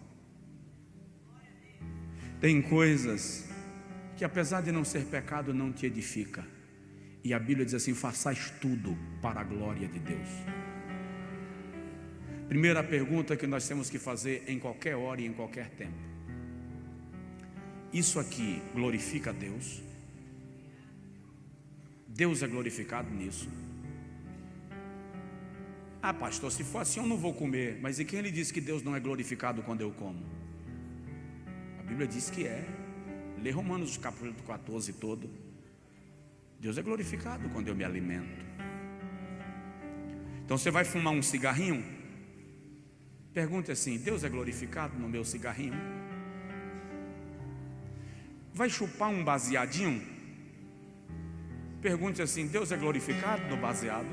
Tem coisas que, apesar de não ser pecado, não te edifica. E a Bíblia diz assim: façais tudo para a glória de Deus. Primeira pergunta que nós temos que fazer em qualquer hora e em qualquer tempo: isso aqui glorifica a Deus? Deus é glorificado nisso? Ah, pastor, se for assim eu não vou comer. Mas e quem ele disse que Deus não é glorificado quando eu como? A Bíblia diz que é. Lê Romanos capítulo 14 todo. Deus é glorificado quando eu me alimento. Então você vai fumar um cigarrinho? Pergunte assim: Deus é glorificado no meu cigarrinho? Vai chupar um baseadinho? Pergunte assim: Deus é glorificado no baseado?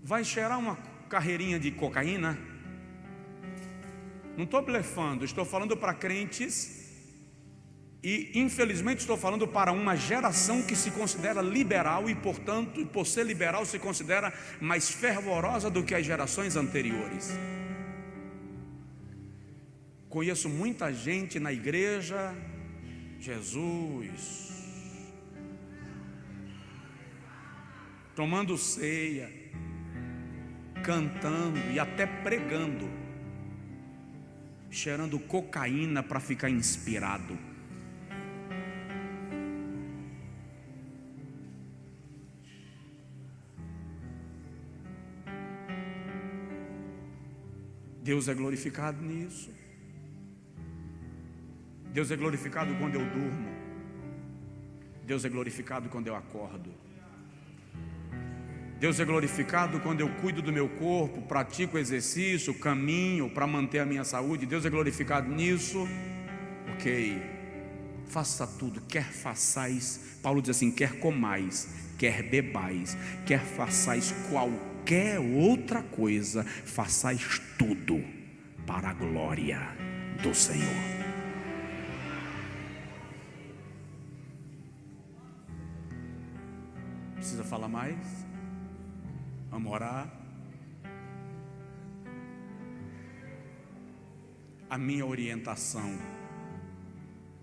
Vai cheirar uma carreirinha de cocaína? Não estou blefando, estou falando para crentes. E infelizmente estou falando para uma geração que se considera liberal e, portanto, por ser liberal, se considera mais fervorosa do que as gerações anteriores. Conheço muita gente na igreja, Jesus, tomando ceia, cantando e até pregando, cheirando cocaína para ficar inspirado. Deus é glorificado nisso. Deus é glorificado quando eu durmo. Deus é glorificado quando eu acordo. Deus é glorificado quando eu cuido do meu corpo, pratico exercício, caminho para manter a minha saúde. Deus é glorificado nisso. Ok. faça tudo, quer façais, Paulo diz assim, quer comais, quer bebais, quer façais qualquer outra coisa, façais tudo para a glória do Senhor. Precisa falar mais? Vamos orar? A minha orientação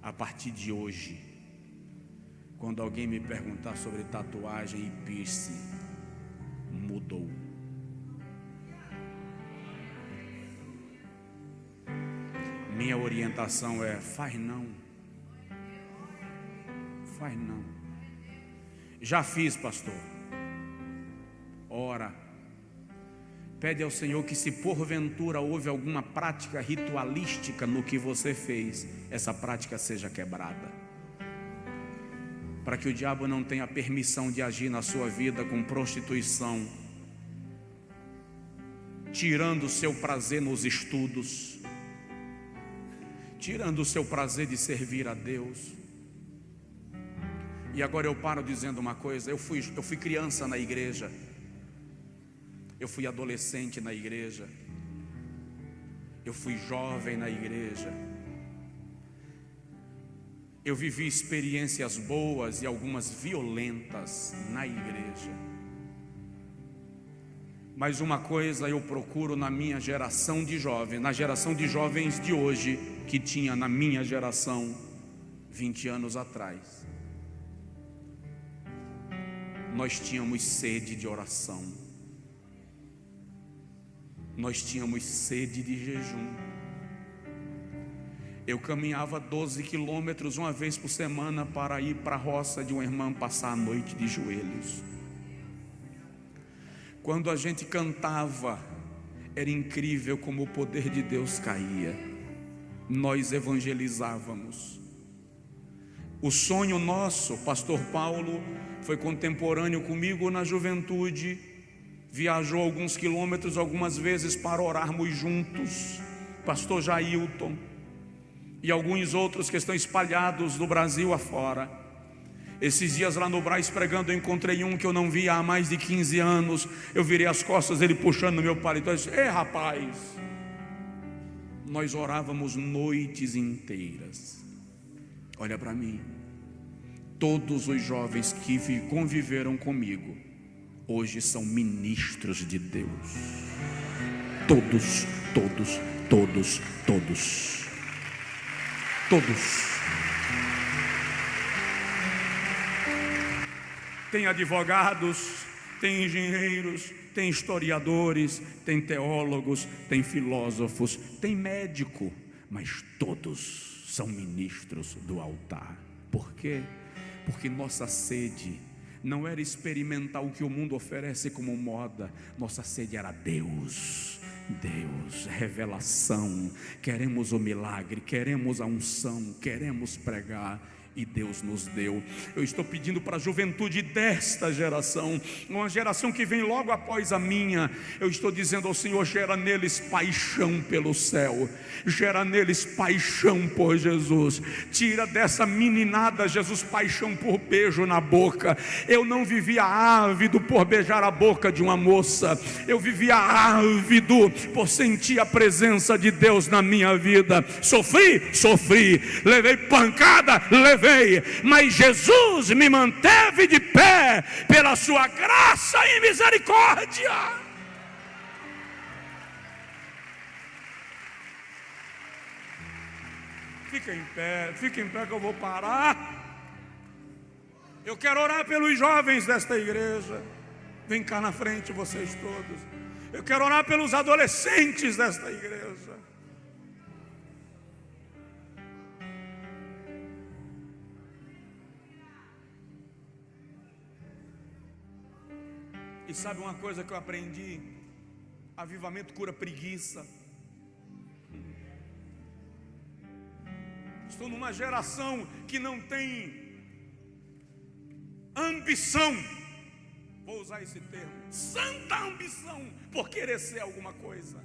a partir de hoje, quando alguém me perguntar sobre tatuagem e piercing, mudou. Minha orientação é: faz não. Faz não. Já fiz, pastor. Ora, pede ao Senhor que, se porventura houve alguma prática ritualística no que você fez, essa prática seja quebrada, para que o diabo não tenha permissão de agir na sua vida com prostituição, tirando o seu prazer nos estudos, tirando o seu prazer de servir a Deus. E agora eu paro dizendo uma coisa: eu fui criança na igreja, eu fui adolescente na igreja, eu fui jovem na igreja, eu vivi experiências boas e algumas violentas na igreja. Mas uma coisa eu procuro na minha geração de jovens, na geração de jovens de hoje, que tinha na minha geração 20 anos atrás. Nós tínhamos sede de oração, nós tínhamos sede de jejum. Eu caminhava 12 quilômetros uma vez por semana para ir para a roça de uma irmã passar a noite de joelhos. Quando a gente cantava, era incrível como o poder de Deus caía. Nós evangelizávamos. O sonho nosso, pastor Paulo foi contemporâneo comigo na juventude, viajou alguns quilômetros algumas vezes para orarmos juntos. Pastor Jailton e alguns outros que estão espalhados no Brasil afora. Esses dias lá no Brás pregando, eu encontrei um que eu não via há mais de 15 anos. Eu virei as costas, ele puxando no meu paletó. Eu disse: ei, rapaz, nós orávamos noites inteiras. Olha para mim, todos os jovens que conviveram comigo hoje são ministros de Deus. Todos. Tem advogados, tem engenheiros, tem historiadores, tem teólogos, tem filósofos, tem médico, mas todos são ministros do altar. Por quê? Porque nossa sede não era experimentar o que o mundo oferece como moda. Nossa sede era Deus, revelação. Queremos o milagre, queremos a unção, queremos pregar. E Deus nos deu. Eu estou pedindo para a juventude desta geração, uma geração que vem logo após a minha, eu estou dizendo ao Senhor: gera neles paixão pelo céu, gera neles paixão por Jesus. Tira dessa meninada, Jesus, paixão por beijo na boca. Eu não vivia ávido por beijar a boca de uma moça, eu vivia ávido por sentir a presença de Deus na minha vida. Sofri, levei pancada, mas Jesus me manteve de pé pela sua graça e misericórdia. Fica em pé que eu vou parar. Eu quero orar pelos jovens desta igreja. Vem cá na frente, vocês todos. Eu quero orar pelos adolescentes desta igreja. E sabe uma coisa que eu aprendi? Avivamento cura preguiça. Estou numa geração que não tem ambição, vou usar esse termo, santa ambição por querer ser alguma coisa.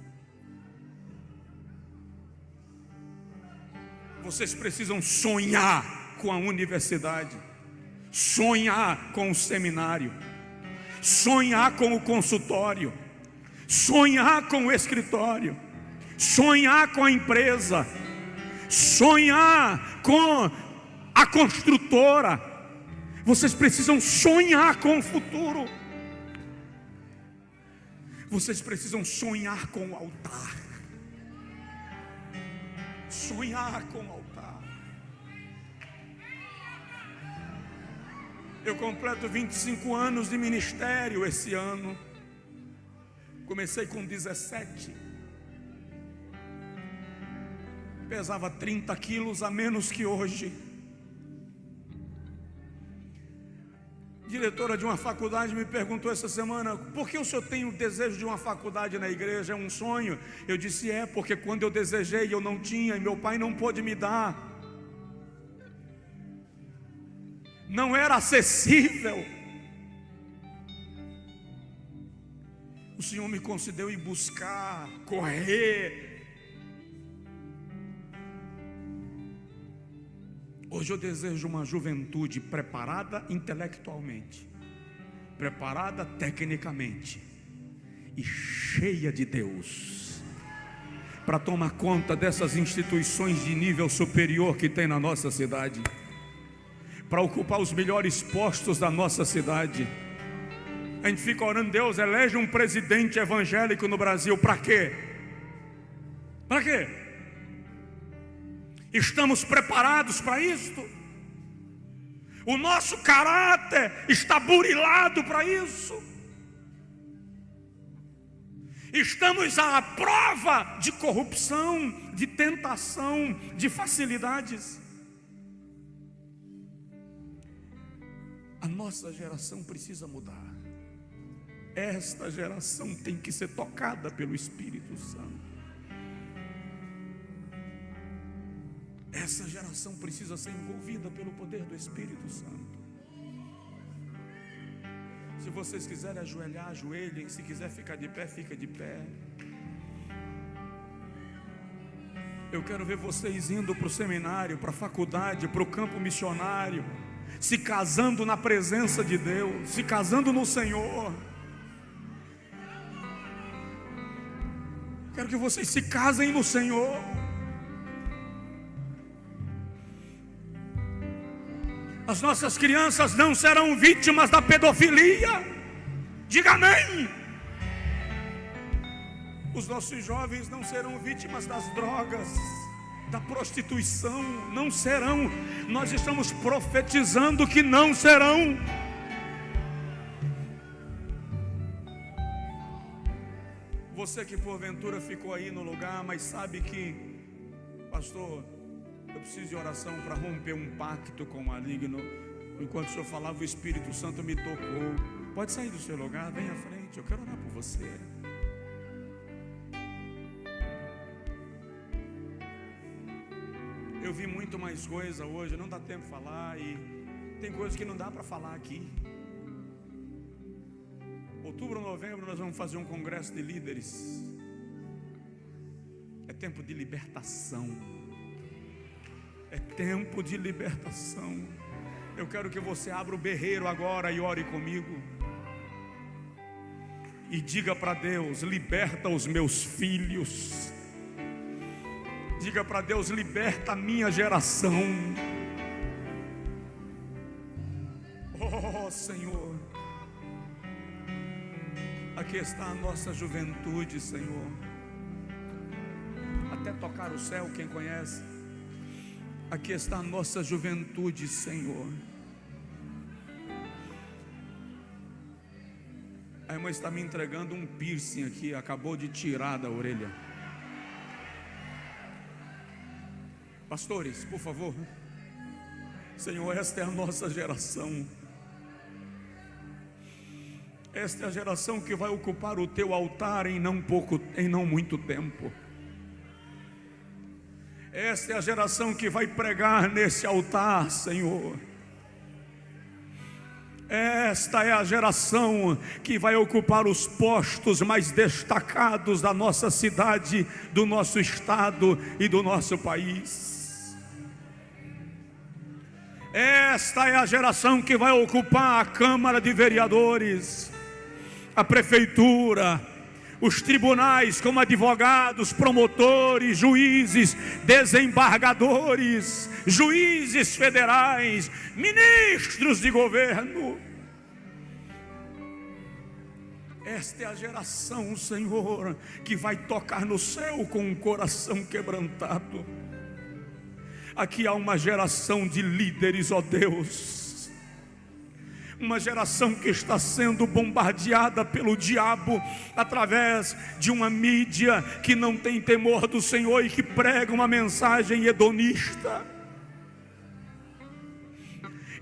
Vocês precisam sonhar com a universidade, sonhar com o seminário, sonhar com o consultório, sonhar com o escritório, sonhar com a empresa, sonhar com a construtora. Vocês precisam sonhar com o futuro. Vocês precisam sonhar com o altar. Sonhar com o altar. Eu completo 25 anos de ministério esse ano. Comecei com 17. Pesava 30 quilos a menos que hoje. Diretora de uma faculdade me perguntou essa semana: por que o senhor tem o desejo de uma faculdade na igreja? É um sonho? Eu disse: porque quando eu desejei eu não tinha, e meu pai não pôde me dar. Não era acessível. O Senhor me concedeu ir buscar, correr. Hoje eu desejo uma juventude preparada intelectualmente, preparada tecnicamente e cheia de Deus, para tomar conta dessas instituições de nível superior que tem na nossa cidade, para ocupar os melhores postos da nossa cidade. A gente fica orando: Deus, elege um presidente evangélico no Brasil. Para quê? Para quê? Estamos preparados para isto? O nosso caráter está burilado para isso? Estamos à prova de corrupção, de tentação, de facilidades? A nossa geração precisa mudar. Esta geração tem que ser tocada pelo Espírito Santo. Essa geração precisa ser envolvida pelo poder do Espírito Santo. Se vocês quiserem ajoelhar, ajoelhem. Se quiser ficar de pé, fica de pé. Eu quero ver vocês indo para o seminário, para a faculdade, para o campo missionário, se casando na presença de Deus, se casando no Senhor. Quero que vocês se casem no Senhor. As nossas crianças não serão vítimas da pedofilia. Diga amém. Os nossos jovens não serão vítimas das drogas, da prostituição. Não serão. Nós estamos profetizando que não serão. Você que porventura ficou aí no lugar, mas sabe que, pastor, eu preciso de oração para romper um pacto com o maligno. Enquanto o senhor falava, o Espírito Santo me tocou. Pode sair do seu lugar, vem à frente, eu quero orar por você. Eu vi muito mais coisa hoje, não dá tempo de falar, e tem coisas que não dá para falar aqui. Outubro, novembro, nós vamos fazer um congresso de líderes. É tempo de libertação. É tempo de libertação. Eu quero que você abra o berreiro agora e ore comigo. E diga para Deus: liberta os meus filhos. Diga para Deus: liberta a minha geração. Oh Senhor, aqui está a nossa juventude, Senhor. Até tocar o céu, quem conhece. Aqui está a nossa juventude, Senhor. A irmã está me entregando um piercing aqui, acabou de tirar da orelha. Pastores, por favor. Senhor, esta é a nossa geração. Esta é a geração que vai ocupar o teu altar em não muito tempo. Esta é a geração que vai pregar nesse altar, Senhor. Esta é a geração que vai ocupar os postos mais destacados da nossa cidade, do nosso estado e do nosso país. Esta é a geração que vai ocupar a Câmara de Vereadores, a prefeitura, os tribunais como advogados, promotores, juízes, desembargadores, juízes federais, ministros de governo. Esta é a geração, Senhor, que vai tocar no céu com um coração quebrantado. Aqui há uma geração de líderes, ó Deus, uma geração que está sendo bombardeada pelo diabo através de uma mídia que não tem temor do Senhor e que prega uma mensagem hedonista.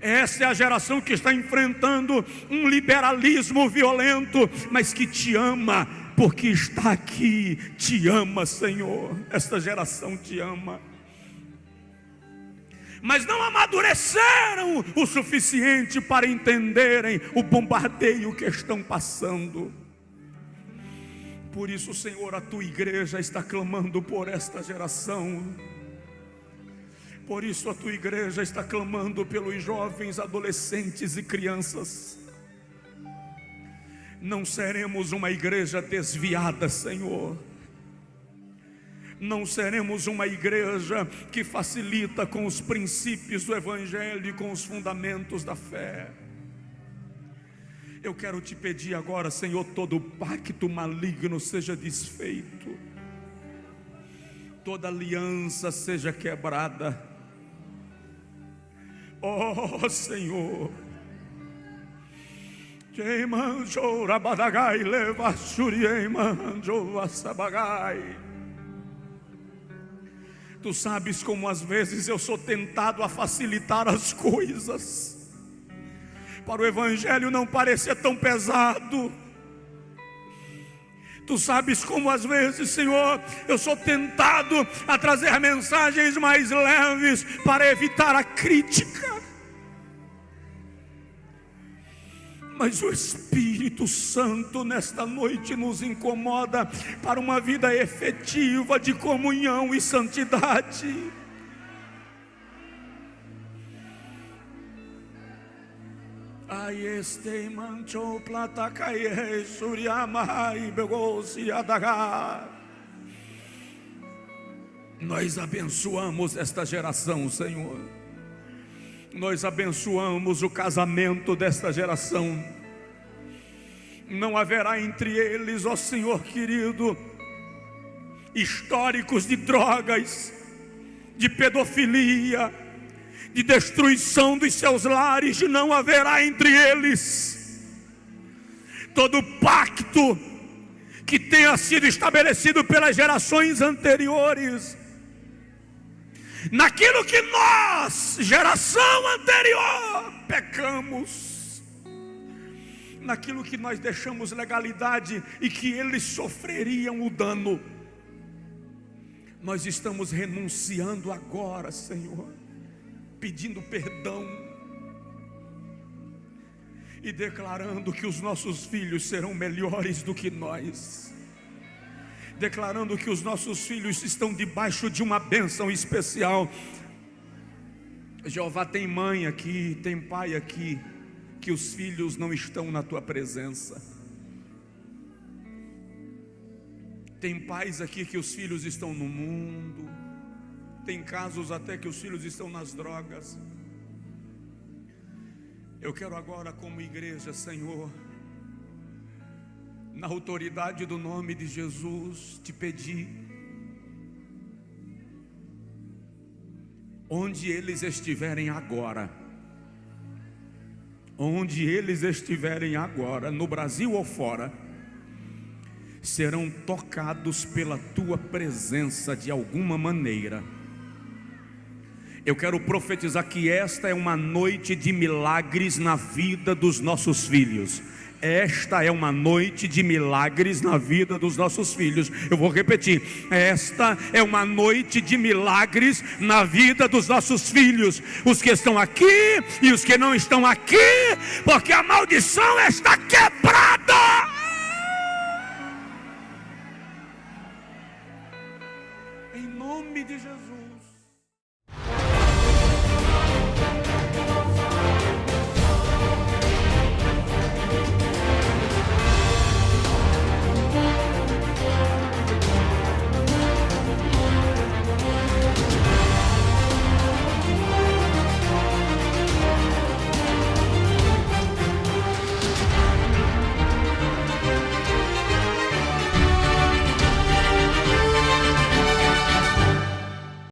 Essa é a geração que está enfrentando um liberalismo violento, mas que te ama, porque está aqui, te ama, Senhor. Esta geração te ama, mas não amadureceram o suficiente para entenderem o bombardeio que estão passando. Por isso, Senhor, a tua igreja está clamando por esta geração. Por isso a tua igreja está clamando pelos jovens, adolescentes e crianças. Não seremos uma igreja desviada, Senhor. Não seremos uma igreja que facilita com os princípios do Evangelho e com os fundamentos da fé. Eu quero te pedir agora, Senhor, todo pacto maligno seja desfeito, toda aliança seja quebrada. Oh Senhor, tu sabes como às vezes eu sou tentado a facilitar as coisas, para o Evangelho não parecer tão pesado. Tu sabes como às vezes, Senhor, eu sou tentado a trazer mensagens mais leves para evitar a crítica. Mas o Espírito Santo nesta noite nos incomoda para uma vida efetiva de comunhão e santidade. Ai este mancho plata caie suriamai begosi adaga. Nós abençoamos esta geração, Senhor. Nós abençoamos o casamento desta geração. Não haverá entre eles, ó Senhor querido, históricos de drogas, de pedofilia, de destruição dos seus lares. Não haverá entre eles. Todo pacto que tenha sido estabelecido pelas gerações anteriores, naquilo que nós, geração anterior, pecamos, naquilo que nós deixamos legalidade e que eles sofreriam o dano, nós estamos renunciando agora, Senhor, pedindo perdão e declarando que os nossos filhos serão melhores do que nós, declarando que os nossos filhos estão debaixo de uma bênção especial. Jeová, tem mãe aqui, tem pai aqui, que os filhos não estão na tua presença. Tem pais aqui que os filhos estão no mundo. Tem casos até que os filhos estão nas drogas. Eu quero agora, como igreja, Senhor, na autoridade do nome de Jesus, te pedir, onde eles estiverem agora, no Brasil ou fora, serão tocados pela tua presença de alguma maneira. Eu quero profetizar que esta é uma noite de milagres na vida dos nossos filhos. Esta é uma noite de milagres na vida dos nossos filhos. Eu vou repetir: esta é uma noite de milagres na vida dos nossos filhos, os que estão aqui e os que não estão aqui, porque a maldição está quebrada.